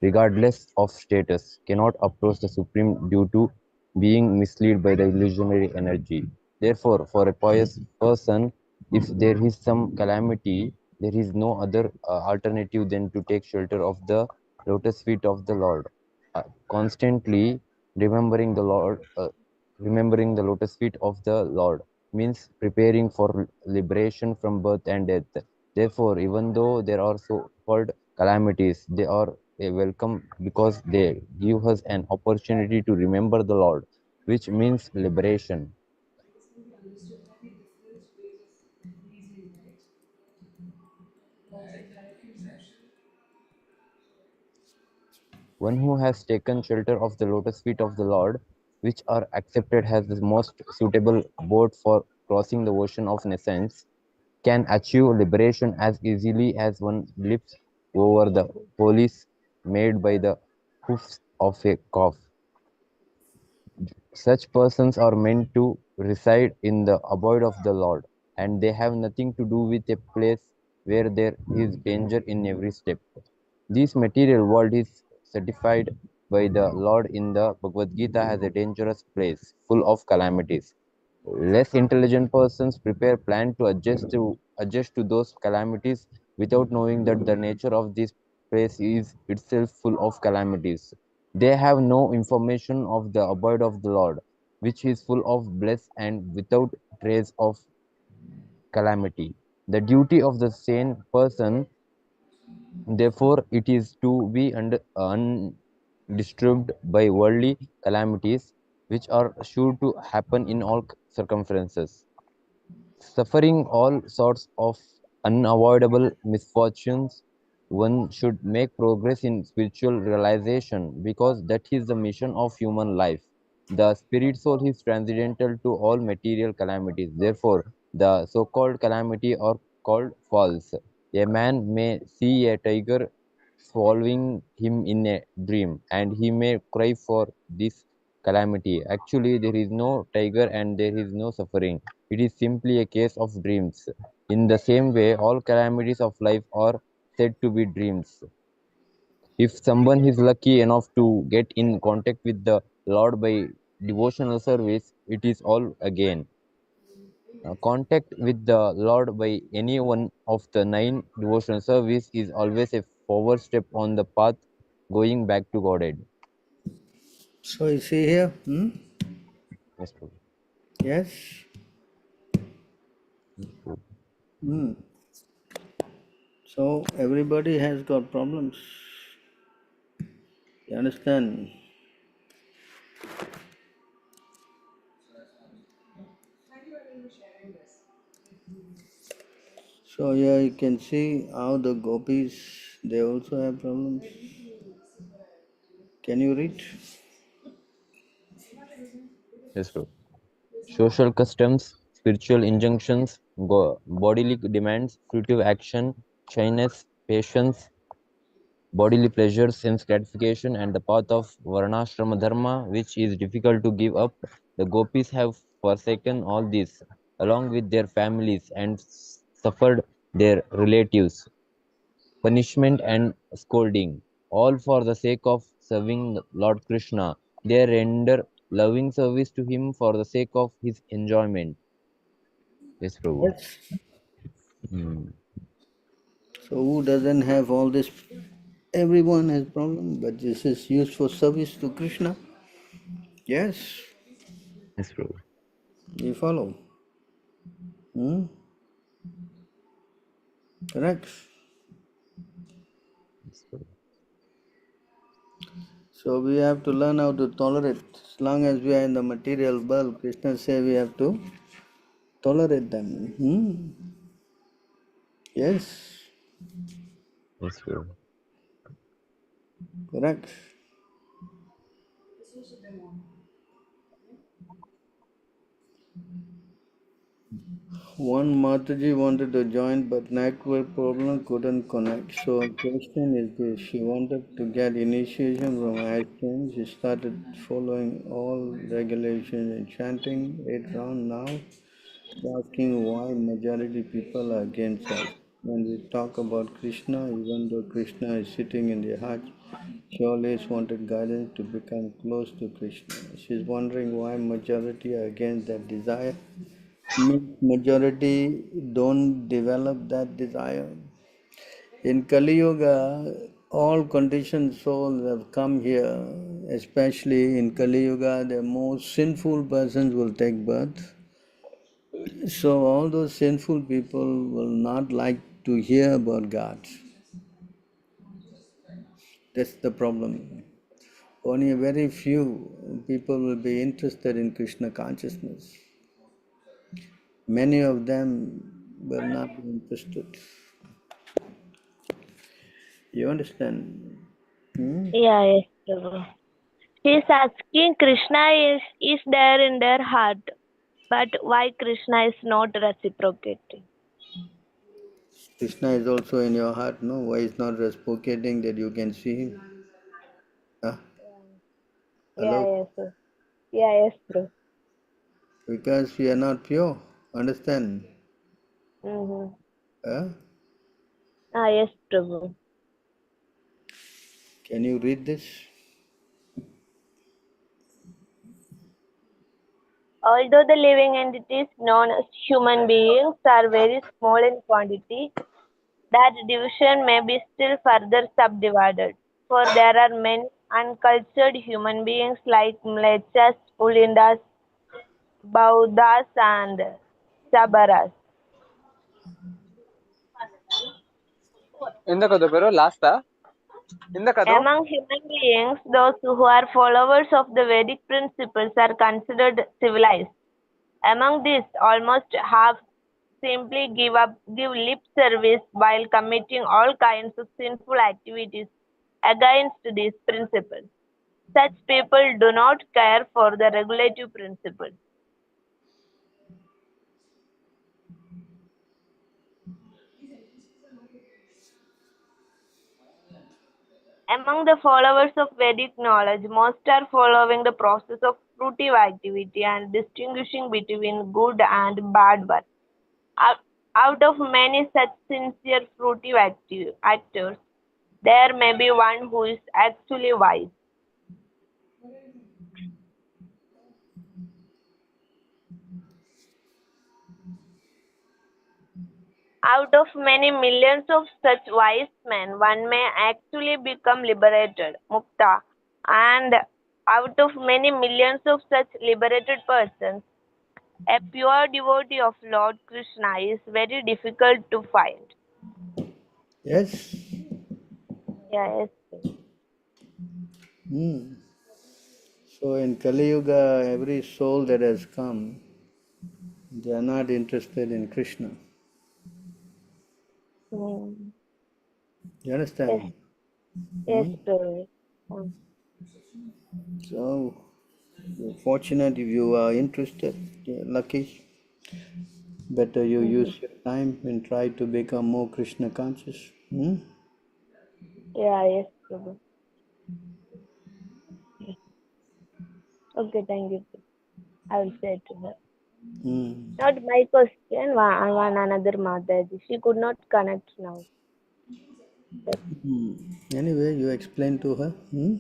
regardless of status, cannot approach the Supreme due to being misled by the illusionary energy. Therefore, for a pious person, if there is some calamity, there is no other alternative than to take shelter of the lotus feet of the Lord. Constantly remembering the Lord, remembering the lotus feet of the Lord means preparing for liberation from birth and death. Therefore, even though there are so-called calamities, they are a welcome because they give us an opportunity to remember the Lord, which means liberation. One who has taken shelter of the lotus feet of the Lord, which are accepted as the most suitable boat for crossing the ocean of nescience, can achieve liberation as easily as one leaps over the pulleys made by the hoofs of a calf. Such persons are meant to reside in the abode of the Lord, and they have nothing to do with a place where there is danger in every step. This material world is certified by the Lord in the Bhagavad Gita as a dangerous place, full of calamities. Less intelligent persons prepare plan to adjust to those calamities without knowing that the nature of this place is itself full of calamities. They have no information of the abode of the Lord, which is full of bliss and without trace of calamity. The duty of the sane person, therefore, it is to be undisturbed by worldly calamities, which are sure to happen in all circumstances. Suffering all sorts of unavoidable misfortunes, one should make progress in spiritual realization because that is the mission of human life. The spirit soul is transcendental to all material calamities. Therefore, the so called calamity are called false. A man may see a tiger swallowing him in a dream, and he may cry for this calamity. Actually, there is no tiger and there is no suffering. It is simply a case of dreams. In the same way, all calamities of life are said to be dreams. If someone is lucky enough to get in contact with the Lord by devotional service, it is all again. Contact with the Lord by any one of the 9 devotional service is always a forward step on the path going back to Godhead. So you see here, Yes, Prabhu. yes. So everybody has got problems. You understand? So here you can see how the gopis, they also have problems. Can you read? Yes, Prabhu. Social customs, spiritual injunctions, bodily demands, fruitive action, shyness, patience, bodily pleasure, sense gratification, and the path of Varnashrama Dharma, which is difficult to give up. The gopis have forsaken all this, along with their families, and suffered their relatives, punishment and scolding, all for the sake of serving Lord Krishna. They render loving service to him for the sake of his enjoyment. Yes, Prabhu. Yes. Hmm. So who doesn't have all this? Everyone has problem, but this is used for service to Krishna. Yes, Yes, Prabhu. you follow. Correct. Yes, Prabhu. So we have to learn how to tolerate. As long as we are in the material world, Krishna says we have to tolerate them. Yes, Yes, Prabhu. correct. One Mataji wanted to join, but network problem couldn't connect. So question is this: she wanted to get initiation from ashram. She started following all regulations and chanting it round now, asking why majority people are against us. When we talk about Krishna, even though Krishna is sitting in the heart, she always wanted guidance to become close to Krishna. She's wondering why majority are against that desire. Means majority don't develop that desire. In Kali Yuga, all conditioned souls have come here, especially in Kali Yuga, the most sinful persons will take birth. So all those sinful people will not like to hear about God. That's the problem. Only a very few people will be interested in Krishna consciousness. Many of them will not be interested. You understand? Yeah, yes, Prabhu. She's asking Krishna is there in their heart, but why Krishna is not reciprocating? Krishna is also in your heart, no? Why is not reciprocating that you can see him? Huh? Yeah, Hello? yes, sir. Yeah, yes, Prabhu. Because we are not pure. Understand? Mm-hmm. Huh? Ah, yes, Prabhu. Can you read this? Although the living entities known as human beings are very small in quantity, that division may be still further subdivided, for there are many uncultured human beings like Mlechas, Pulindas, Baudas, and Sabaras. ఎందుకదో పేరు లాస్టా ఎందుకదో Among human beings, those who are followers of the Vedic principles are considered civilized. Among these, almost half simply give lip service while committing all kinds of sinful activities against these principles. Such people do not care for the regulative principles. Among the followers of Vedic knowledge, most are following the process of fruitive activity and distinguishing between good and bad work. Out out of many such sincere fruitive actors, there may be one who is actually wise. Out of many millions of such wise men, one may actually become liberated, mukta, and out of many millions of such liberated persons, a pure devotee of Lord Krishna is very difficult to find. Yes. Yes. Hmm. So in Kali Yuga, every soul that has come, they are not interested in Krishna. Hmm. You Yes. understand? Yes, Hmm? Prabhu. Hmm. So you're fortunate if you are interested. You're lucky. Better you Mhm. use your time and try to become more Krishna conscious. Hmm? Yeah, yes, Prabhu. Yes. Okay, thank you. I will say to her. Hmm. Not my question, one another Mataji. She could not connect now. Yes. Hmm. Anyway, you explain to her. Hmm?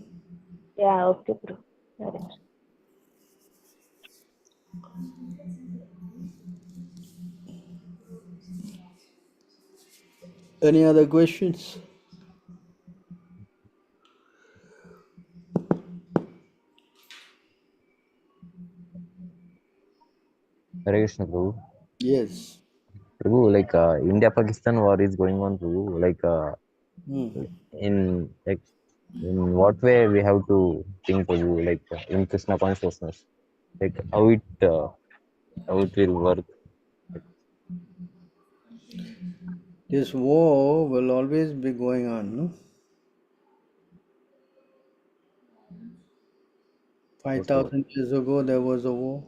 Yeah, okay, bro. Correct. Any other questions? Hare Krishna, Prabhu. Yes. Prabhu, like India-Pakistan war is going on, Prabhu. Like Hmm. in in what way we have to think, Prabhu, like in Krishna consciousness, like how it will work. This war will always be going on, no? Yes, Prabhu. 5,000 years ago, there was a war,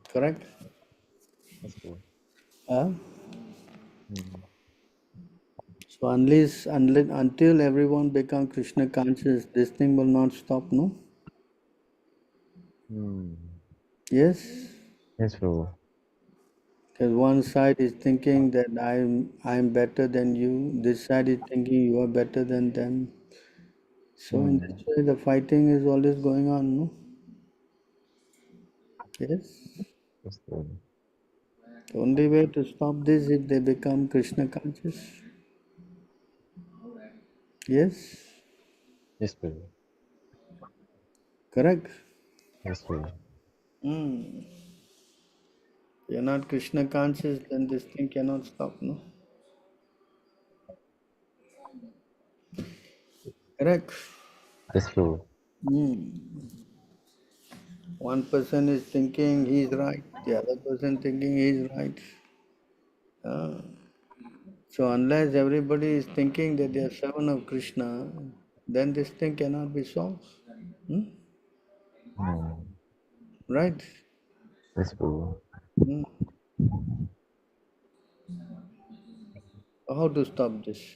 correct? Yes, Prabhu. Huh? Hmm. So until everyone become Krishna conscious, this thing will not stop, no? Hmm. Yes? Yes, Prabhu. Because one side is thinking that I'm better than you, this side is thinking you are better than them. So in Hmm. this way, the fighting is always going on, no? Yes? Yes, Prabhu. The only way to stop this if they become Krishna conscious. Yes? Yes, Prabhu. Correct? Yes, Prabhu. Hmm. You're not Krishna conscious, then this thing cannot stop, no? Correct? Yes, Prabhu. Hmm. One person is thinking he's right, the other person thinking he's right. Uh, so unless everybody is thinking that they are servant of Krishna, then this thing cannot be solved. Hmm? Hmm. Right? Yes, Prabhu. Hmm. How to stop this?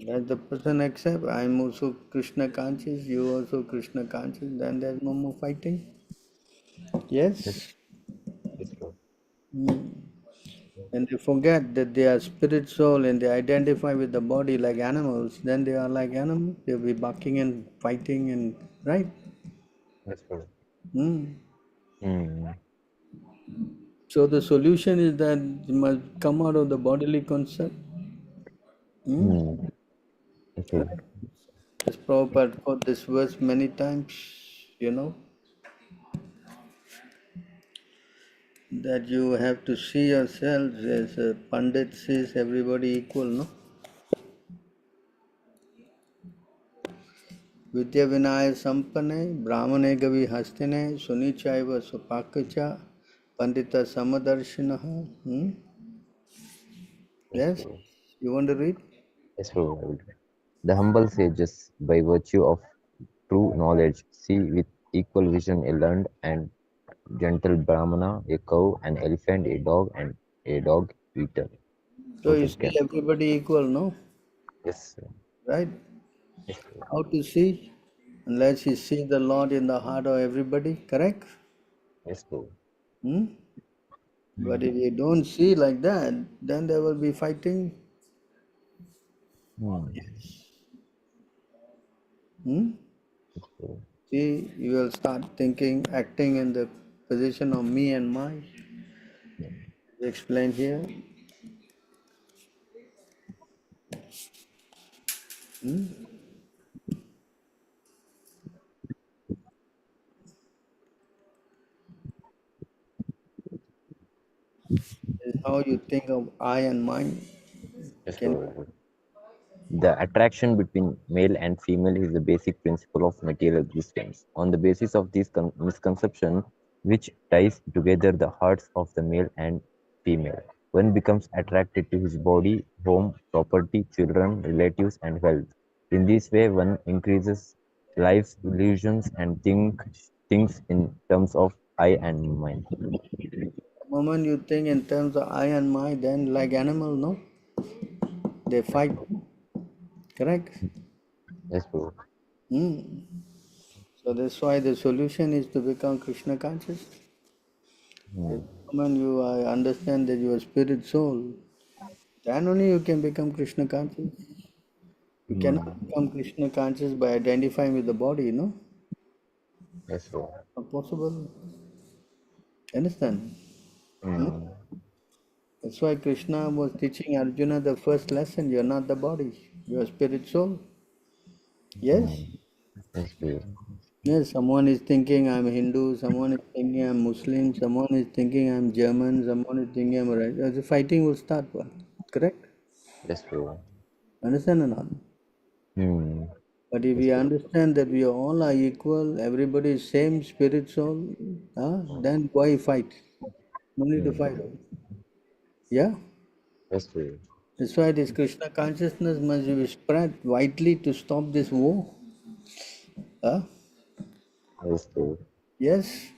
Let the person accept, I'm also Krishna conscious, you also Krishna conscious, then there's no more fighting. Yes, Yes? yes, Prabhu. Hmm. And they forget that they are spirit soul and they identify with the body like animals, then they are like animals. They'll be barking and fighting and right. Yes, Prabhu. Hmm. Hmm. So the solution is that you must come out of the bodily concept. Hmm. Hmm. Yes, Prabhu. As Prabhupada quote this verse many times, you know, that you have to see yourselves as a Pandit sees everybody equal, no? Vidya Vinaya Sampane, Brahmane Gavi Hastine, Sunichaiva Supakacha, Pandita Samadarshinaha. Hmm? Yes, Yes? Prabhu. You want to read? Yes, Prabhu. I will. The humble sages, by virtue of true knowledge, see with equal vision a learned and gentle Brahmana, a cow, an elephant, a dog, and a dog eater So you without see care. everybody equal, no? Yes, sir. Right? Yes, Prabhu. How to see? Unless you see the Lord in the heart of everybody, correct? Yes, Prabhu. Hmm? But if Hmm. you don't see like that, then there will be fighting. Hmm. Hmm? Yes, Prabhu. See, you will start thinking, acting in the position of me and my. Hmm. Explain here. Hmm? Is how you think of I and mine. Yes, Can Prabhu. The attraction between male and female is the basic principle of material existence. On the basis of this misconception, which ties together the hearts of the male and female, one becomes attracted to his body, home, property, children, relatives, and wealth. In this way, one increases life's illusions and thinks in terms of I and mine. the moment you think in terms of I and my, then like animal, no? They fight, correct? Yes, Prabhu. Hmm. So that's why the solution is to become Krishna conscious. The Hmm. moment you understand that you are spirit soul, then only you can become Krishna conscious. You cannot Hmm. become Krishna conscious by identifying with the body, no? Yes, Prabhu. Not possible. Understand? Hmm? Hmm. That's why Krishna was teaching Arjuna the first lesson. You're not the body. You are spirit soul. Yes? Hmm. Yes, Prabhu. Yes, someone is thinking I'm Hindu, someone is thinking I'm Muslim, someone is thinking I'm German, someone is thinking I'm right. The fighting will start. Correct? Yes, Prabhu. Understand or not? Hmm. But if Yes, we Prabhu. understand that we all are equal, everybody is same spirit soul, then why fight? No need to Hmm. fight. Yeah? Yes, Prabhu. That's why this Krishna consciousness must be spread widely to stop this war. Huh? Yes, Prabhu. Yes?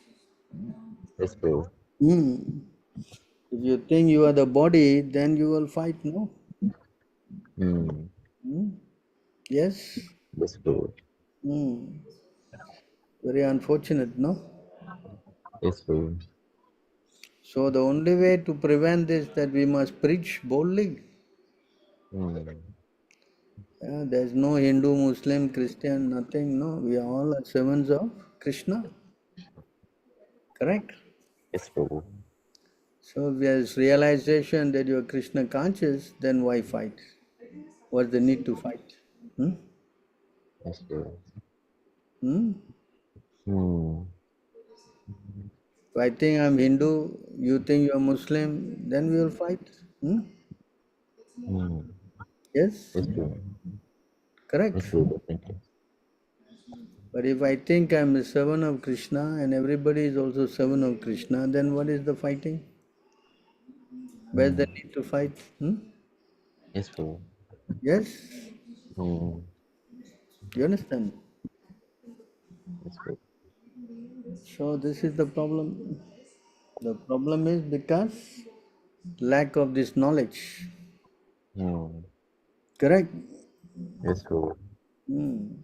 Yes, Prabhu. Hmm. If you think you are the body, then you will fight, no? Hmm. Hmm? Yes? Yes, Prabhu. Hmm. Very unfortunate, no? Yes, Prabhu. So the only way to prevent this that we must preach boldly. Hmm. There's no Hindu, Muslim, Christian, nothing, no. We are all servants of Krishna. Correct? Yes, Prabhu. So if there's realization that you are Krishna conscious, then why fight? What's the need to fight? Hmm? Yes, Prabhu. Hmm? Hmm. If I think I'm Hindu, you think you're Muslim, then we will fight. Hmm? Hmm. Yes? Yes, Prabhu. Yes, Correct? Prabhu. Definitely. But if I think I'm a servant of Krishna and everybody is also servant of Krishna, then what is the fighting? Where's Hmm. the need to fight? Hmm? Yes, Prabhu. Yes? Hmm. You understand? Yes, Prabhu. So this is the problem. The problem is because lack of this knowledge. Hmm. Correct? Yes, Prabhu. Hmm.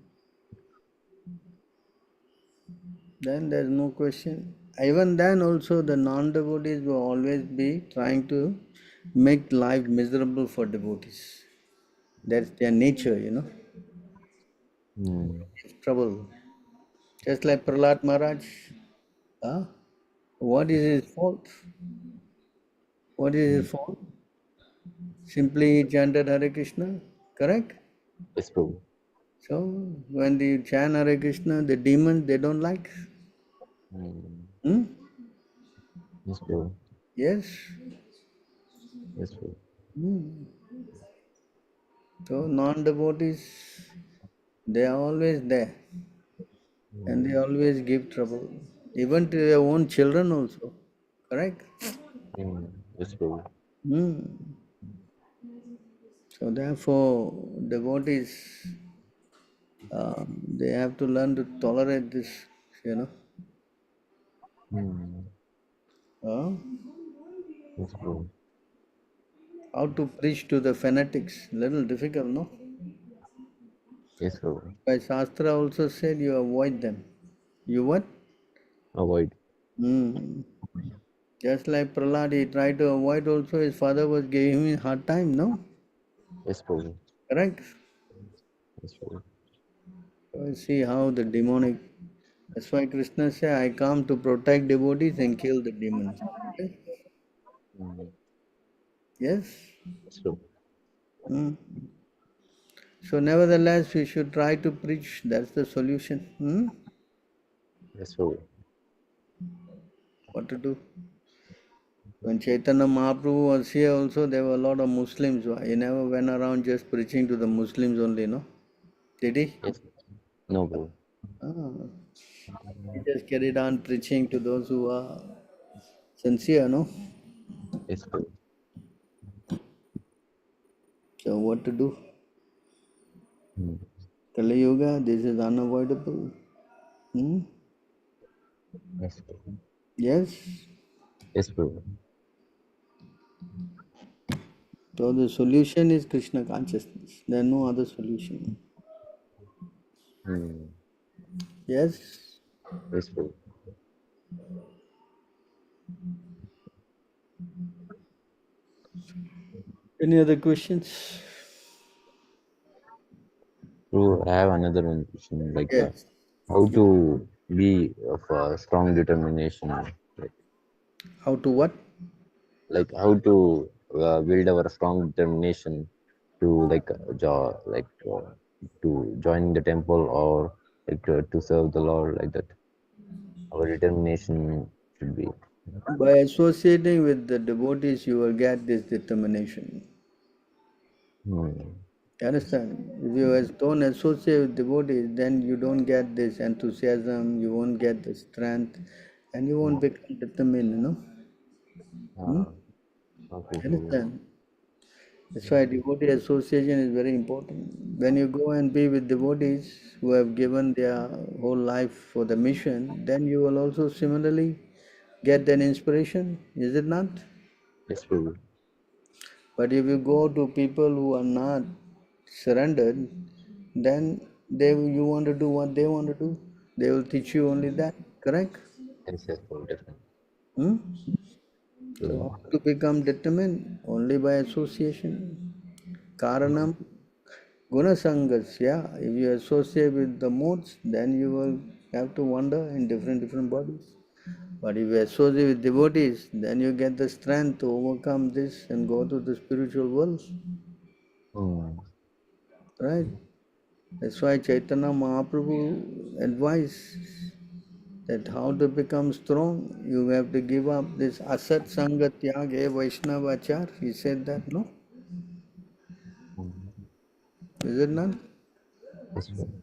Then there's no question. Even then also the non-devotees will always be trying to make life miserable for devotees. That's their nature, Hmm. It's trouble. Just like Prahlad Maharaj. Huh? What is his fault? What is Hmm. his fault? Simply he chanted Hare Krishna. Correct? Yes, Prabhu. So when they chant Hare Krishna, the demons they don't like. Hmm. Hmm? Yes, Prabhu. Yes. Yes, Prabhu. Hmm. So non-devotees, they are always there and they Hmm. always give trouble, even to their own children also. Correct? Hmm. Yes, Prabhu. Hmm. So therefore, devotees, they have to learn to tolerate this, you know. Hmm. Uh, Yes, Prabhu. how to preach to the fanatics, little difficult, no? Yes, Prabhu. By Shastra also said you avoid them. You what? Avoid. Hmm. Just like Prahlad, he tried to avoid also, his father was giving him a hard time, no? Yes, Prabhu. Correct? Yes, Prabhu. So I see how the demonic, that's why Krishna said, I come to protect devotees and kill the demons. Yes? Hmm. Yes? Yes, Prabhu. Hmm. So nevertheless, we should try to preach. That's the solution. Yes, Prabhu. What to do? When Chaitanya Mahaprabhu was here also, there were a lot of Muslims. He never went around just preaching to the Muslims only, no? Did he? Yes. No, Prabhu. Ah, he just carried on preaching to those who are sincere, no? Yes, Prabhu. So what to do? Hmm. Kali Yuga, this is unavoidable. Yes, Prabhu. Yes. Yes, Prabhu. So the solution is Krishna consciousness. There is no other solution. Hmm. Yes. Yes, Prabhu. Any other questions? Prabhu, I have another one question. Like, Yes. how to be of a strong determination? How to what? Like how to build our strong determination to to join the temple or to serve the Lord, like that. Our determination should be. By associating with the devotees, you will get this determination. Hmm. You understand? If you don't associate with devotees, then you don't get this enthusiasm, you won't get the strength, and you won't become determined, Hmm? Okay, Prabhu. Understand? That's why devotee association is very important. When you go and be with devotees who have given their whole life for the mission, then you will also similarly get that inspiration, is it not? Yes, Prabhu. But if you go to people who are not surrendered, then you want to do what they want to do. They will teach you only that, correct? Yes, yes, Prabhu, definitely. Hmm? So Hmm. how to become determined? Only by association. Karanam Gunasangasya. If you associate with the modes, then you will have to wander in different bodies. But if you associate with devotees, then you get the strength to overcome this and go to the spiritual world. Hmm. Right? That's why Chaitanya Mahaprabhu advised that how to become strong, you have to give up this asat sanga tyage Vaishnavachar. He said that, no? Hmm. Is it not? Yes, Prabhu.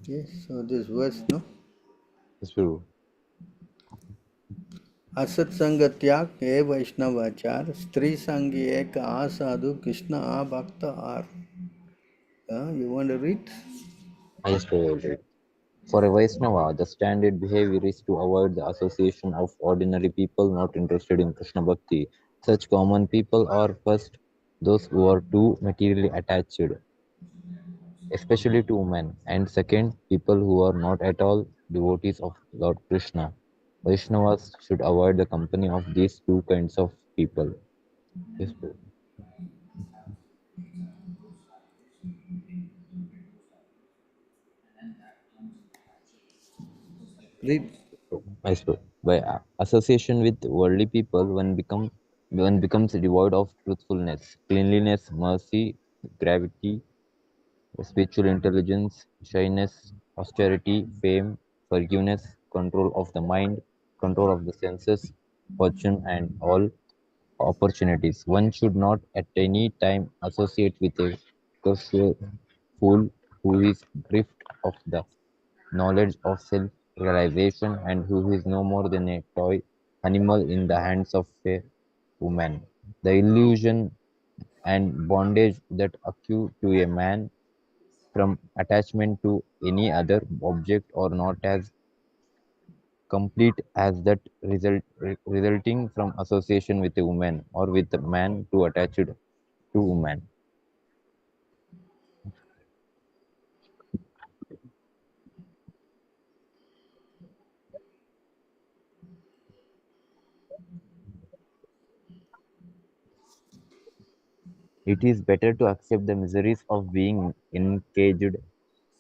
Yes, so this verse, no? Yes, Prabhu. असत संग त्याग हे वैष्णवाचार स्त्री संगी एक आ साधु कृष्ण आ भक्त are you want to read? Yes, Prabhu. For a Vaisnava, the standard behavior is to avoid the association of ordinary people not interested in Krishna Bhakti. Such common people are first those who are too materially attached, especially to women, and second, people who are not at all devotees of Lord Krishna. Vaishnavas should avoid the company of these two kinds of people. Yes, Prabhu. Read. Yes, Prabhu. By association with worldly people, one becomes devoid of truthfulness, cleanliness, mercy, gravity, spiritual intelligence, shyness, austerity, fame, forgiveness, control of the mind, control of the senses, fortune, and all opportunities. One should not at any time associate with a casual fool who is drift of the knowledge of self realization and who is no more than a toy animal in the hands of a woman. The illusion and bondage that accrue to a man from attachment to any other object or not as complete as that resulting from association with a woman or with a man too attached to woman. It is better to accept the miseries of being encaged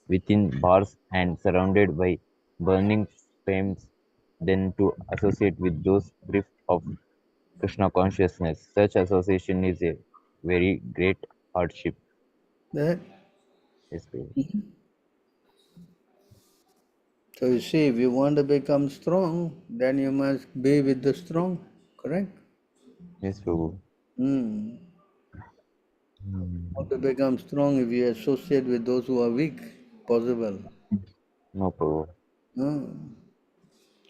within bars and surrounded by burning flames than to associate with those bereft of Krishna consciousness. Such association is a very great hardship. That. Yes, Prabhu. So you see, if you want to become strong, then you must be with the strong, correct? Yes, Prabhu. Hmm. How to become strong if you associate with those who are weak? Possible. No, Prabhu. Hmm.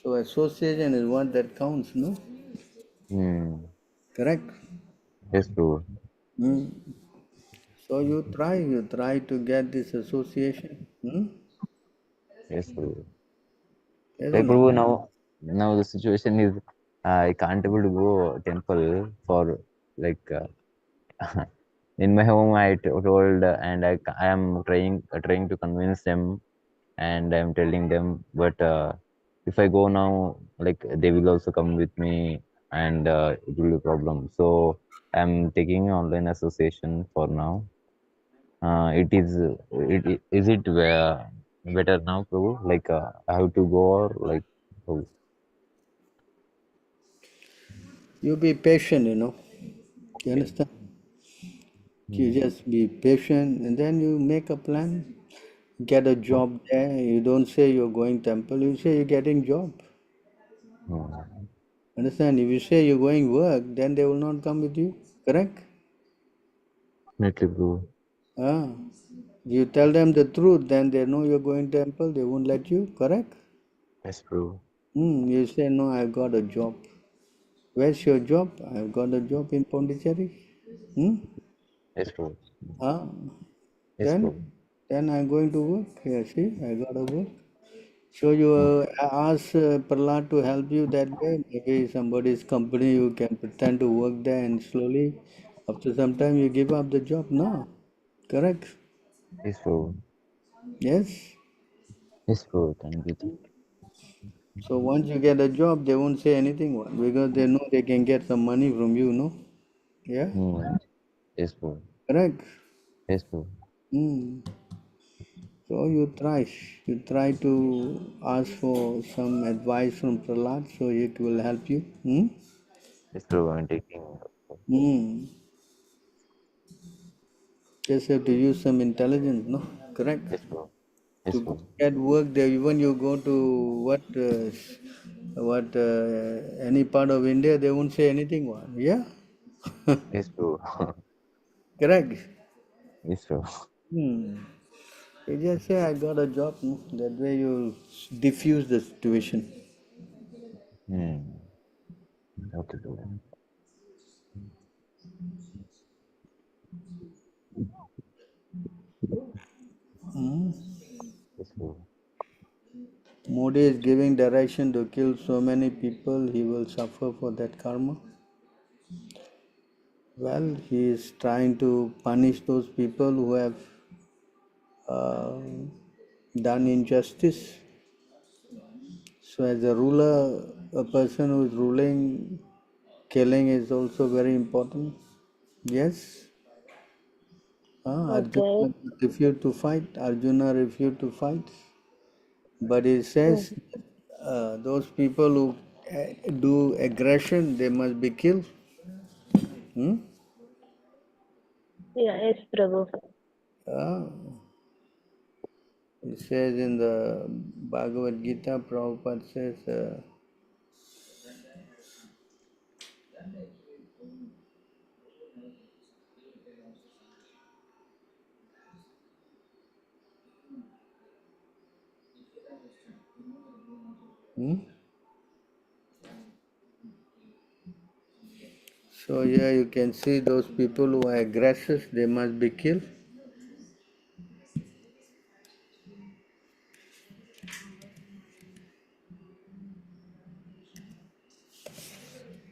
So association is what that counts, no? Correct? Yes, Prabhu. Hmm. So you try to get this association. Hmm? Yes, Prabhu. Yes or Like no? Prabhu, now the situation is I can't able to go temple for like in my home. Told and I am trying to convince them, and I'm telling them, but if I go now, like they will also come with me, and it will be a problem. So I'm taking online association for now. Is it better now, Prabhu? Like I have to go or like oh, You be patient, You okay. understand? You just be patient and then you make a plan. Get a job there. You don't say you're going temple, you say you're getting job. Hmm. Understand? If you say you're going work, then they will not come with you. Correct? Definitely, Prabhu. Ah. You tell them the truth, then they know you're going temple, they won't let you. Correct? Yes, Prabhu. You say, no, I've got a job. Where's your job? I've got a job in Pondicherry. Hmm? Yes, Prabhu. Ah. Yes, Then, Prabhu. then I'm going to work. Yeah, see, I got to work. So you Hmm. ask Prahlad to help you that way. Maybe somebody's company you can pretend to work there, and slowly, after some time, you give up the job. No, correct? Yes, Prabhu. Yes. Yes, Prabhu. Thank you. So once you get a job, they won't say anything because they know they can get some money from you. No. Yeah. Hmm. Yes, Prabhu. Correct. Yes, Prabhu. Hmm. So you try to ask for some advice from Prahlad, so it will help you. Yes, Prabhu. I'm taking. Hmm. Just have to use some intelligence, no? Correct. Yes, Prabhu. Yes, To Prabhu. get work there, even you go to any part of India, they won't say anything. What? Yeah, Yes, Prabhu. correct. Yes, Prabhu. Hmm. You just say, I got a job. No? That way you diffuse the situation. Hmm. Okay, Prabhu. Hmm. Yes, Prabhu. Modi is giving direction to kill so many people, he will suffer for that karma. Well, he is trying to punish those people who have uh, done injustice. So, as a ruler, a person who is ruling, killing is also very important. Yes. Okay. Arjuna refused to fight. Arjuna refused to fight. But he Mm. says those people who do aggression, they must be killed. Hmm? Yeah, yes, Prabhu. Ah, it says in the Bhagavad Gita, Prabhupada says, hmm? So here you can see those people who are aggressors, they must be killed.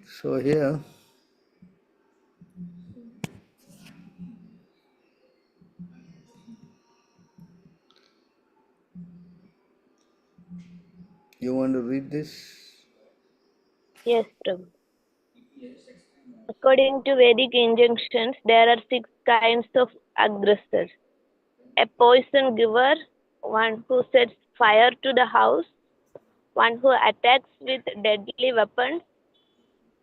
So here, you want to read this? Yes, Prabhu. According to Vedic injunctions, there are 6 kinds of aggressors: a poison giver, one who sets fire to the house, one who attacks with deadly weapons,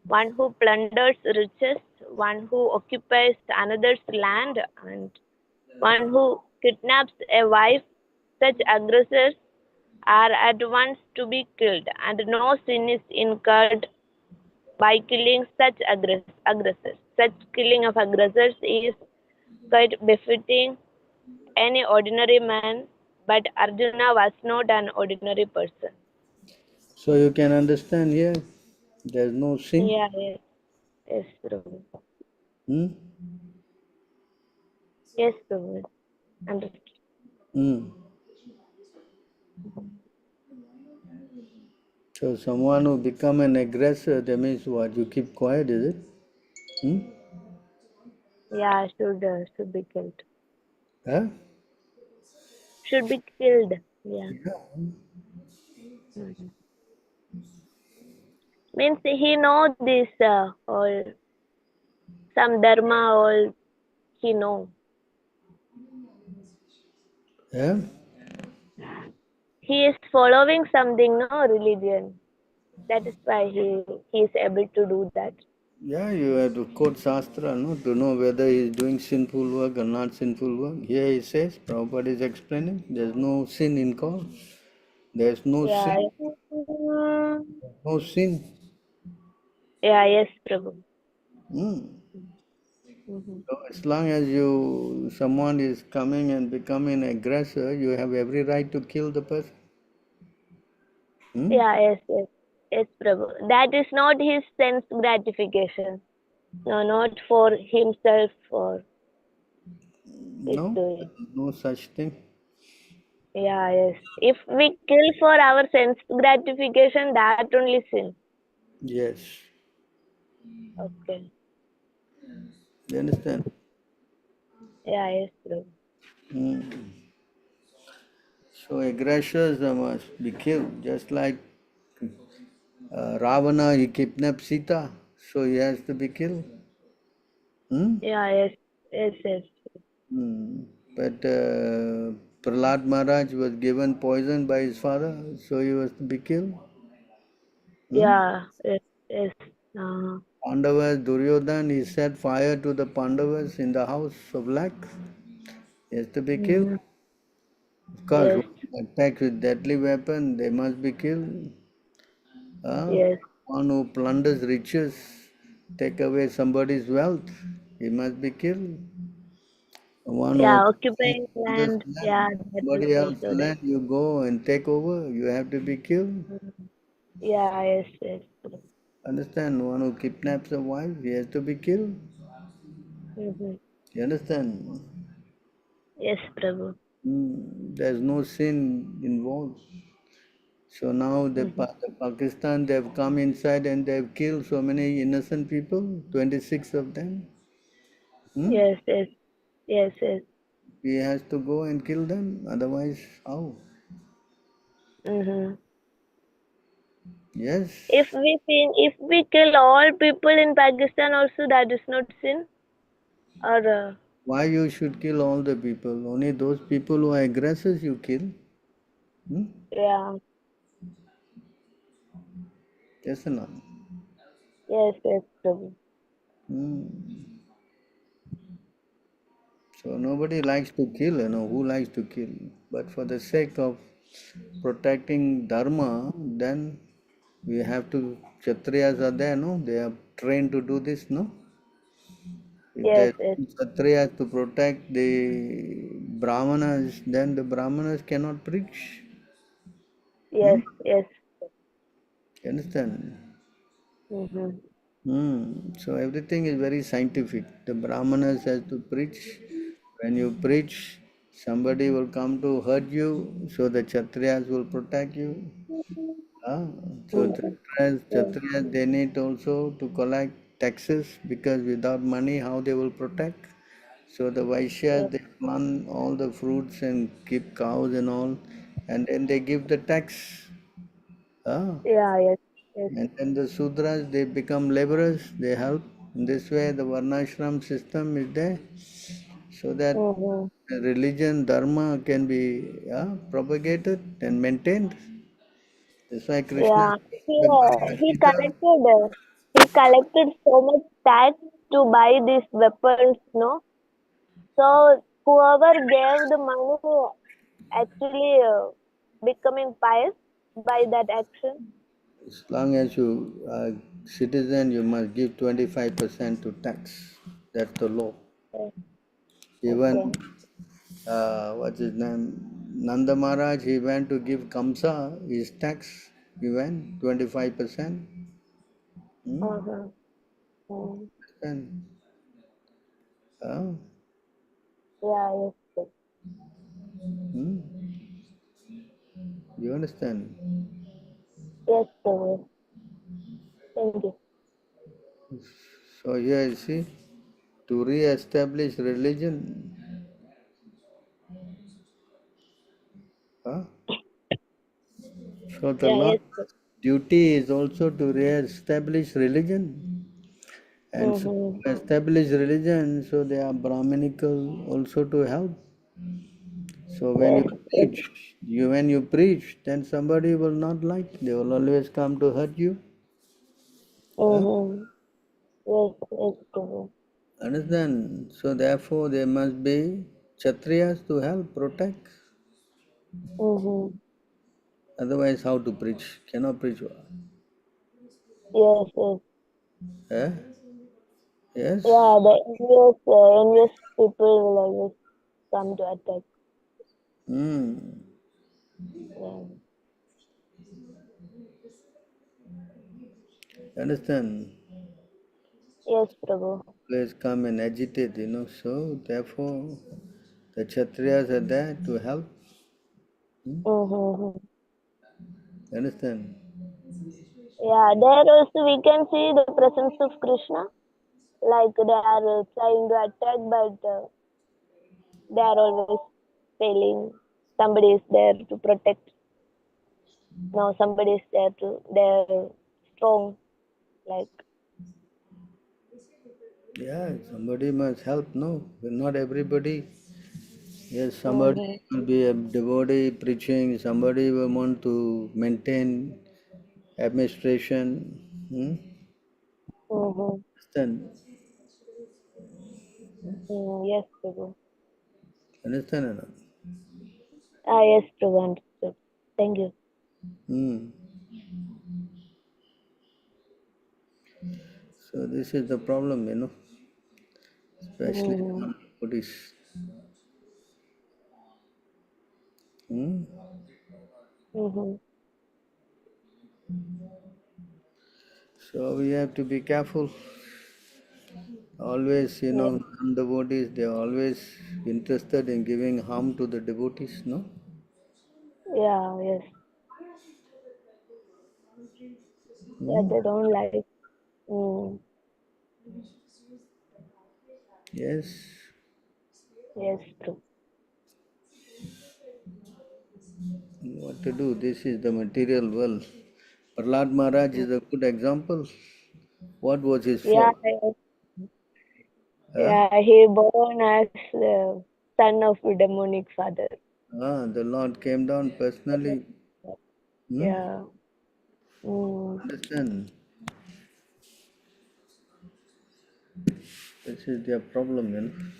one who plunders riches, one who occupies another's land, and one who kidnaps a wife. Such aggressors are at once to be killed, and no sin is incurred by killing such aggressors. Such killing of aggressors is quite befitting any ordinary man, but Arjuna was not an ordinary person. So you can understand here, there's no sin. Yeah, yes, yes, Prabhu. Hmm? Yes, Prabhu. Understood. Hmm. So someone who become an aggressor, that means what? You keep quiet, is it? Hmm? Yeah, should be killed. Huh? Should be killed. Yeah. Yeah. Mhm. Means he know this or some dharma or he know. Yeah? He is following something, no religion. That is why he is able to do that. Yeah, you have to quote Shastra, no, to know whether he is doing sinful work or not sinful work. Here he says, Prabhupada is explaining, there's no sin in cause. There's no Yeah. sin, no sin. Yeah, yes, Prabhu. Hmm. Mm-hmm. So as long as someone is coming and becoming an aggressor, you have every right to kill the person. Hmm? Yeah, yes, yes. Yes, Prabhu. That is not his sense gratification. No, not for himself or his No, doing. no such thing. Yeah, yes. If we kill for our sense gratification, that only sin. Yes. Okay. You understand? Yeah, yes, Prabhu. Hmm. So aggressors must be killed, just like Ravana, he kidnapped Sita, so he has to be killed. Hmm? Yeah, yes, yes, yes. Hmm. But Prahlad Maharaj was given poison by his father, so he was to be killed. Hmm? Yeah, yes, yes. Uh, Pandavas, Duryodhan, he set fire to the Pandavas in the house of lakhs. He has to be killed. mm-hmm. Of course, Yes, who attack with deadly weapon, they must be killed. yes. One who plunders riches, take away somebody's wealth, he must be killed. One who Yeah, occupies occupying others' land. land, Yeah, that is somebody else's also there. land, you go and take over, you have to be killed. Mhm. Yeah, yes, yes. Understand? One who kidnaps a wife, he has to be killed. Mm-hmm. You understand? Yes, Prabhu. There's no sin involved. So now Mm-hmm. the Pakistan, they've come inside and they've killed so many innocent people, 26 of them. Hmm? Yes, yes, yes, yes. He has to go and kill them, otherwise, how? Mm-hmm. Yes. If we kill all people in Pakistan, also that is not sin, or Why you should kill all the people? Only those people who are aggressors you kill. Hmm? yeah, Yes or not? yes, yes, Prabhu. Hmm. So nobody likes to kill, who likes to kill? But for the sake of protecting dharma, then we have to, Kshatriyas are there, no? They are trained to do this, no? If Yes, there's yes, Kshatriyas to protect the Brahmanas, then the Brahmanas cannot preach. Hmm? yes, yes. You understand? Mm-hmm. So everything is very scientific. The Brahmanas has to preach. When you preach, somebody will come to hurt you, so the Kshatriyas will protect you. Ah, so Mm-hmm. Yes, Kshatriyas, they need also to collect taxes because without money, how they will protect? So the yes. Vaishyas, they plant all the fruits and keep cows and all, and then they give the tax. Ah, Yeah, yes, yes. and then the Sudras, they become laborers, they help. In this way, the Varnashram system is there so that Mm-hmm. the religion, dharma can be propagated and maintained. That's why Krishna Yeah. said in the Bhagavad He Gita, connected. he collected so much tax to buy these weapons, no? So whoever gave the money actually becoming pious by that action. As long as you are citizen, you must give 25% to tax. That's the law. Yes, Even okay. what's his name? Nanda Maharaj, he went to give Kamsa his tax. He went 25%. Hmm? Uh-huh. Mm. And, uh, Yeah, yes, yes. hmm? You understand? Yes, Prabhu. Thank you. So here you see, to re-establish religion, huh? So the Yeah, Lord's yes, sir. duty is also to re-establish religion. And so Mm-hmm. to establish religion, so they are Brahminical also to help. So when you Yes, yes. preach, when you preach, then somebody will not like. They will always come to hurt you. Huh? Mm-hmm. Yes, yes, Prabhu. Understand? So therefore, there must be Kshatriyas to help protect. Mm-hmm. Otherwise, how to preach? Cannot preach. Yes, yes. Eh? Yes. Yeah, the envious people will always come to attack. Hmm. Yeah. Understand? Yes, Prabhu. Always come and agitate. So therefore, the Kshatriyas are there to help. Hmm? Mm-hmm. Understand? Yeah, there also we can see the presence of Krishna. Like they are trying to attack, but they are always failing. Somebody is there to protect. No, somebody is there to. They're strong. Like. Yeah, somebody must help. No, not everybody. Yes, somebody Mm-hmm. will be a devotee preaching, somebody will want to maintain administration. Hmm? Mm-hmm. Understand? Yes, Prabhu. Understand or not? Ah, yes, Prabhu. Understood. Thank you. Hmm. So this is the problem, especially Mm-hmm. among devotees. Hmm? Mm-hmm. So we have to be careful. Always, Yeah. non-devotees, they are always interested in giving harm to the devotees, no? Yeah. Yes. Yeah. Hmm? They don't like. Mm. Yes. Yes, Prabhu. What to do? This is the material world. Prahlad Maharaj is a good example. What was his Yeah. fault? Yes. Huh? Yeah. He born as son of a demonic father. The Lord came down personally. Hmm? Yeah. Mm. Understand? This is their problem.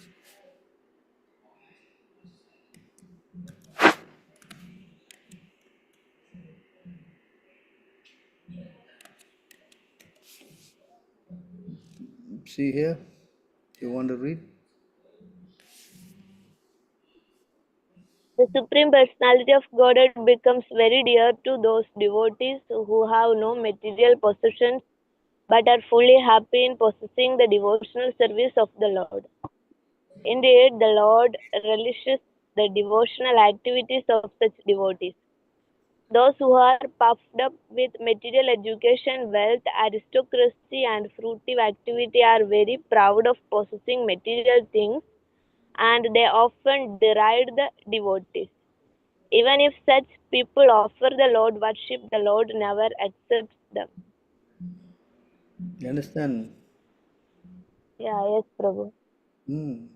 See here? You want to read? The Supreme Personality of Godhead becomes very dear to those devotees who have no material possessions but are fully happy in possessing the devotional service of the Lord. Indeed, the Lord relishes the devotional activities of such devotees. Those who are puffed up with material education, wealth, aristocracy, and fruitive activity are very proud of possessing material things, and they often deride the devotees. Even if such people offer the Lord worship, the Lord never accepts them. You understand? Yeah, yes, Prabhu. Hmm.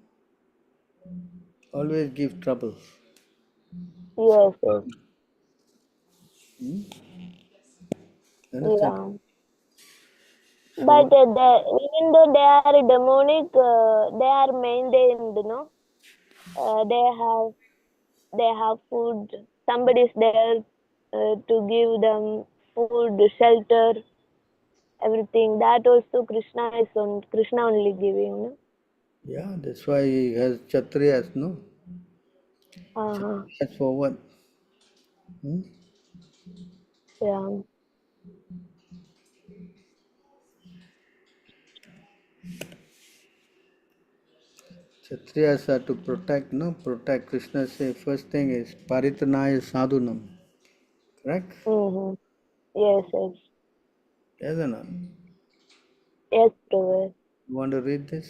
Always give trouble. Yes, yes. You understand? Yeah. But even though they are demonic, they are maintained, no? They have food. Somebody is there to give them food, shelter, everything. That also Krishna only giving, no? Yeah, that's why he has Kshatriyas, no? Uh-huh. That's for what? Hmm? Yeah. Kshatriyas are to protect, no? Protect. Krishna say first thing is Paritanaya Sadhunam. Correct? Mm-hmm. Yes, yes. Yes or not? Yes, Prabhu. You want to read this?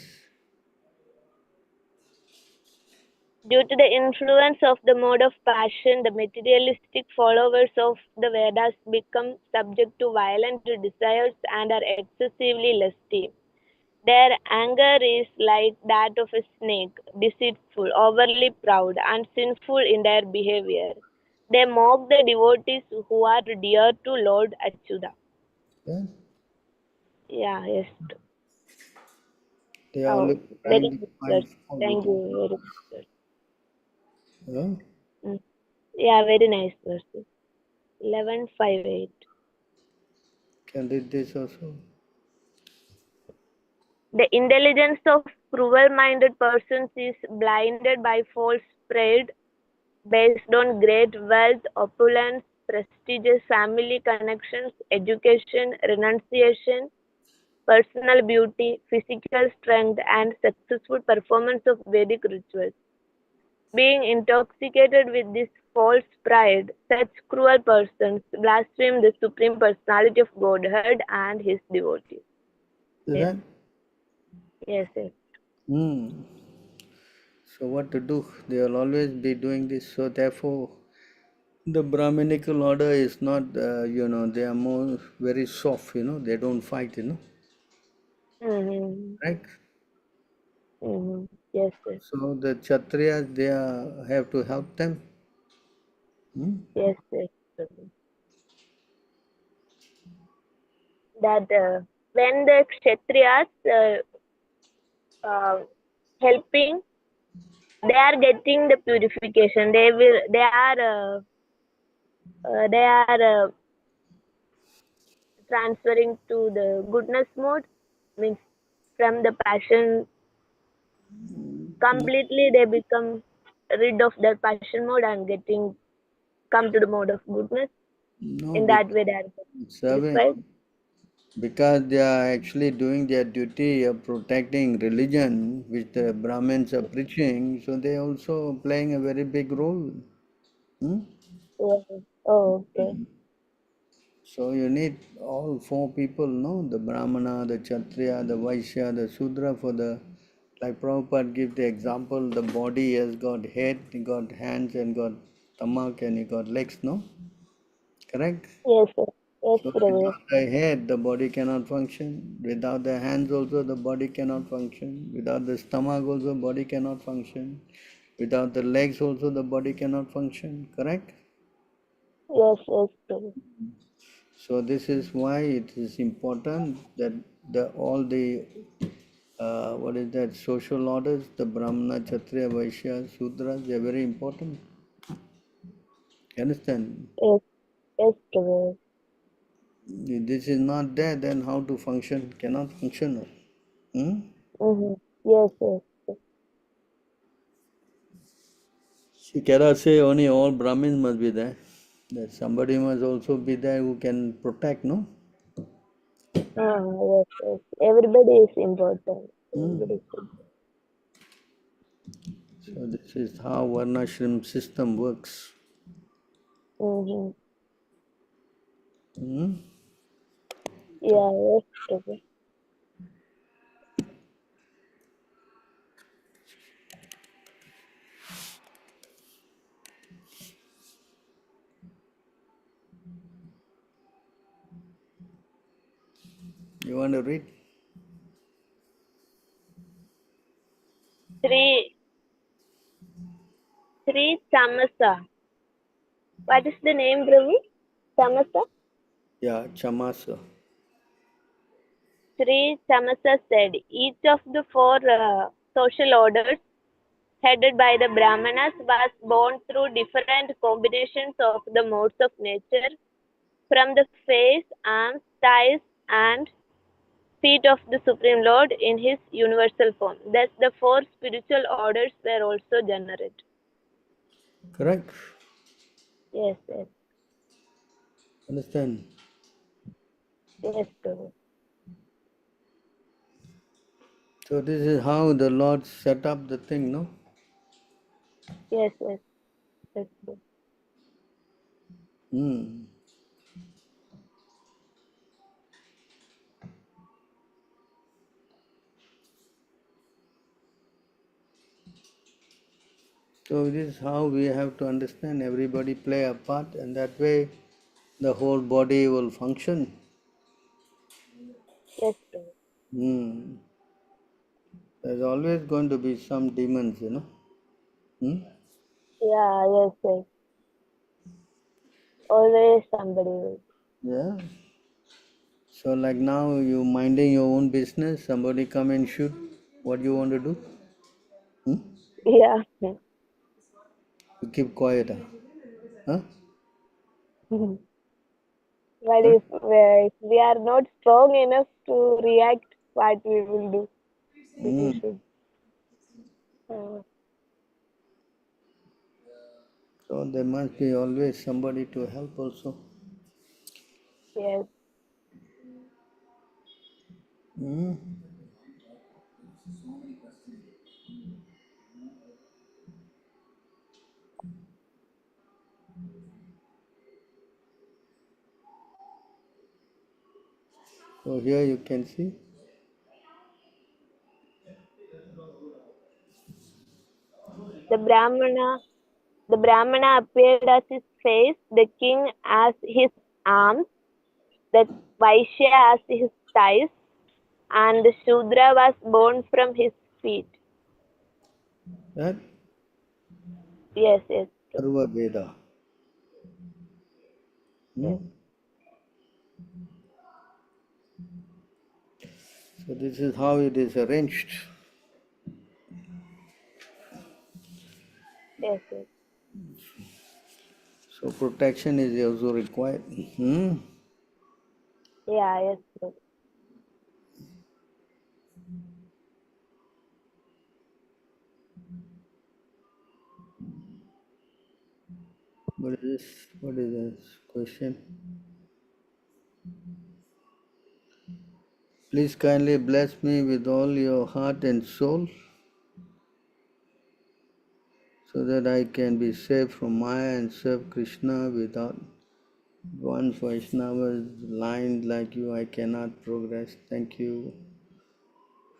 Due to the influence of the mode of passion, the materialistic followers of the Vedas become subject to violent desires and are excessively lusty. Their anger is like that of a snake, deceitful, overly proud, and sinful in their behavior. They mock the devotees who are dear to Lord Achyuta. Yeah? Yeah, yes. They are Oh, always very trying to good, sir. find fault with Thank you. you very much, sir. Huh? Mm. Yeah, very nice verses. 1158. Can read this also? The intelligence of cruel-minded persons is blinded by false pride based on great wealth, opulence, prestigious family connections, education, renunciation, personal beauty, physical strength, and successful performance of Vedic rituals. Being intoxicated with this false pride, such cruel persons blaspheme the Supreme Personality of Godhead and his devotees. Is Yes, that? yes, yes. Hmm. So what to do? They will always be doing this. So therefore, the Brahminical order is not, they are more very soft, they don't fight, Mm-hmm. right? Mm-hmm. Yes, yes, So the Kshatriyas, have to help them. Hmm? yes, yes. That when the Kshatriyas helping, they are getting the purification. They are transferring to the goodness mode, means from the passion completely they become rid of their passion mode and getting come to the mode of goodness. No, In that way they are serving, purified. because they are actually doing their duty of protecting religion, which the Brahmins are preaching, so they are also playing a very big role. Hmm? Oh, oh, okay. So you need all four people, no? The Brahmana, the Kshatriya, the Vaishya, the Sudra for like Prabhupada give the example, the body has got head, got hands and got stomach and it got legs, no? Correct? Yes, sir. Yes, So Prabhu. without the head, the body cannot function. Without the hands also, the body cannot function. Without the stomach also, body cannot function. Without the legs also, the body cannot function. Correct? Yes, yes, Prabhu. So this is why it is important that all the what is that social orders, the Brahmana, Kshatriya, Vaishya, Sudras, they are very important. You understand? Yes, yes, Prabhu. If this is not there, then how to function? Cannot function. Hmm? Mm-hmm. Yes, yes, yes. She cannot say only all Brahmins must be there. That somebody must also be there who can protect, no? Yes, yes. Everybody is important. Everybody is important. So this is how Varnashram system works. Mm-hmm. Hmm? Yeah, yes, Prabhu. You want to read? Sri Tamasa. What is the name, Prabhu? Tamasa? Yeah, Chamasa. Sri Chamasa said, each of the four social orders headed by the Brahmanas was born through different combinations of the modes of nature from the face, arms, thighs, and feet of the Supreme Lord in his universal form. Thus, the four spiritual orders were also generated. Correct? Yes, yes, Understand? yes, Prabhu. So this is how the Lord set up the thing, no? Yes, yes, that's true. Hmm. So this is how we have to understand. Everybody play a part, and that way the whole body will function. Yes, Prabhu. Hmm. There's always going to be some demons, you know. Hmm? Yeah, yes, yes. Always somebody will. Yeah. So like now you minding your own business, somebody come and shoot. What you want to do? Hmm? Yeah. You keep quiet, huh? But Huh? if we are not strong enough to react, what we will do? We Hmm. should. Uh, So there must be always somebody to help also. yes, Hmm. So here you can see. the Brahmana, the Brahmana appeared as his face, the king as his arms, the Vaishya as his thighs, and the Shudra was born from his feet. That Yes, yes, true. Sarva Veda. Hmm? Yes, So this is how it is arranged. yes, yes, So protection is also required. Hmm? yeah, yes, true. What is this? What is this question? Please kindly bless me with all your heart and soul so that I can be saved from Maya and serve Krishna without one Vaishnava's line like you. I cannot progress. Thank you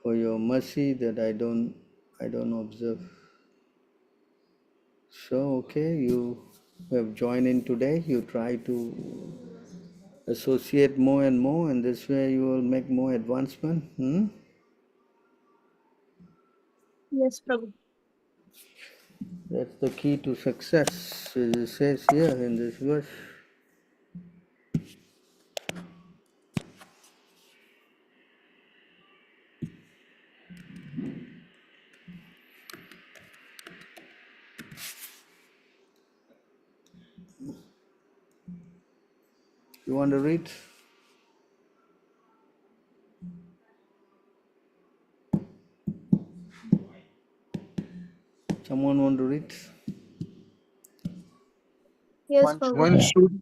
for your mercy that I don't observe. So okay, you have joined in today. You try to associate more and more, and this way you will make more advancement. Hmm? Yes, Prabhu. That's the key to success, as it says here in this verse. You want to read? Someone want to read? Yes, One Prabhu. One should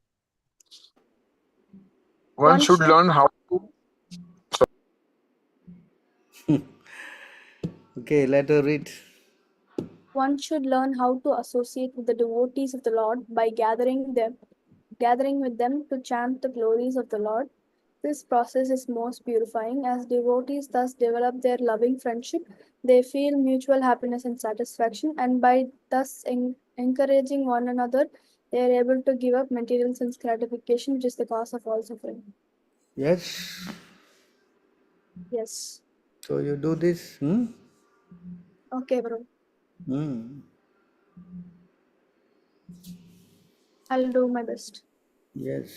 one One should should learn how to. Okay, let her read. one should learn how to associate with the devotees of the Lord by gathering with them to chant the glories of the Lord. This process is most purifying as devotees thus develop their loving friendship. They feel mutual happiness and satisfaction, and by thus encouraging one another, they are able to give up material sense gratification, which is the cause of all suffering. Yes. Yes. So you do this? Okay, bro. Hmm. I'll do my best. Yes.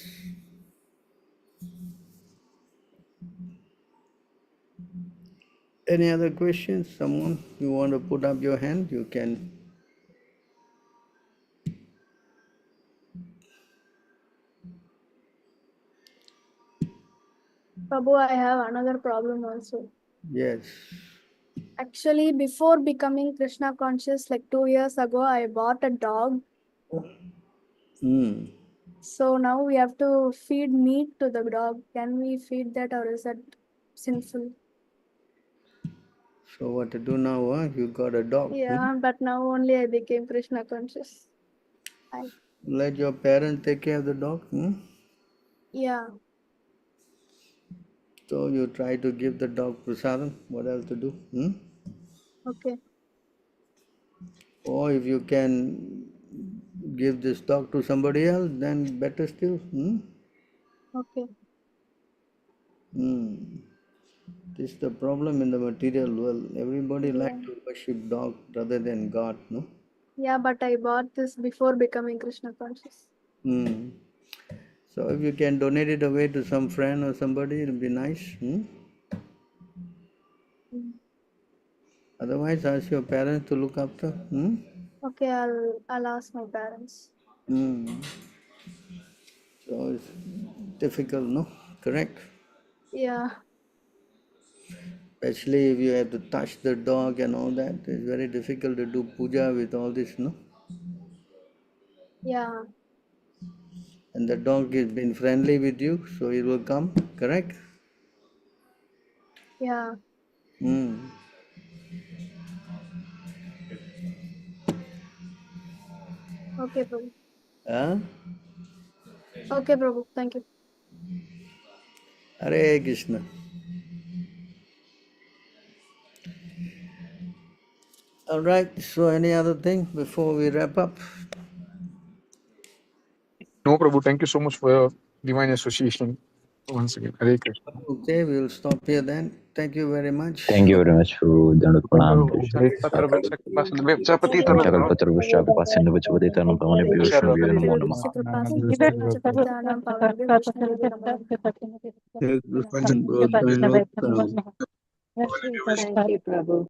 Any other questions? Someone you want to put up your hand? You can. Prabhu, I have another problem also. Yes. Actually, before becoming Krishna conscious, like 2 years ago, I bought a dog. Hmm. So now we have to feed meat to the dog. Can we feed that, or is that sinful? So what to do now? You got a dog. Yeah, but now only I became Krishna conscious. Let your parents take care of the dog. Yeah. So you try to give the dog prasadam. What else to do? Okay. Or if you can give this dog to somebody else, then better still. Okay. This is the problem in the material world. Everybody Yeah. like to worship dog rather than God, no? Yeah, but I bought this before becoming Krishna conscious. So if you can donate it away to some friend or somebody, it'll be nice. Otherwise, ask your parents to look after. Okay, I'll ask my parents. So it's difficult, no? Correct? Yeah. Especially if you have to touch the dog and all that, it's very difficult to do puja with all this, no? Yeah. And the dog is been friendly with you, so it will come, correct? Yeah. Okay, Prabhu. Huh? Okay, Prabhu. Thank you. Hare Krishna. All right, so any other thing before we wrap up? No, Prabhu, thank you so much for your divine association. Once again, Hare Krishna. Okay, we'll stop here then. Thank you very much. Thank you very much for Dandat Pranam. Kalpatarvishyapasindavichvaditanam pavanebhyo Vaishnavyo namo namah. Krishna, Prabhu. Thank you, Prabhu.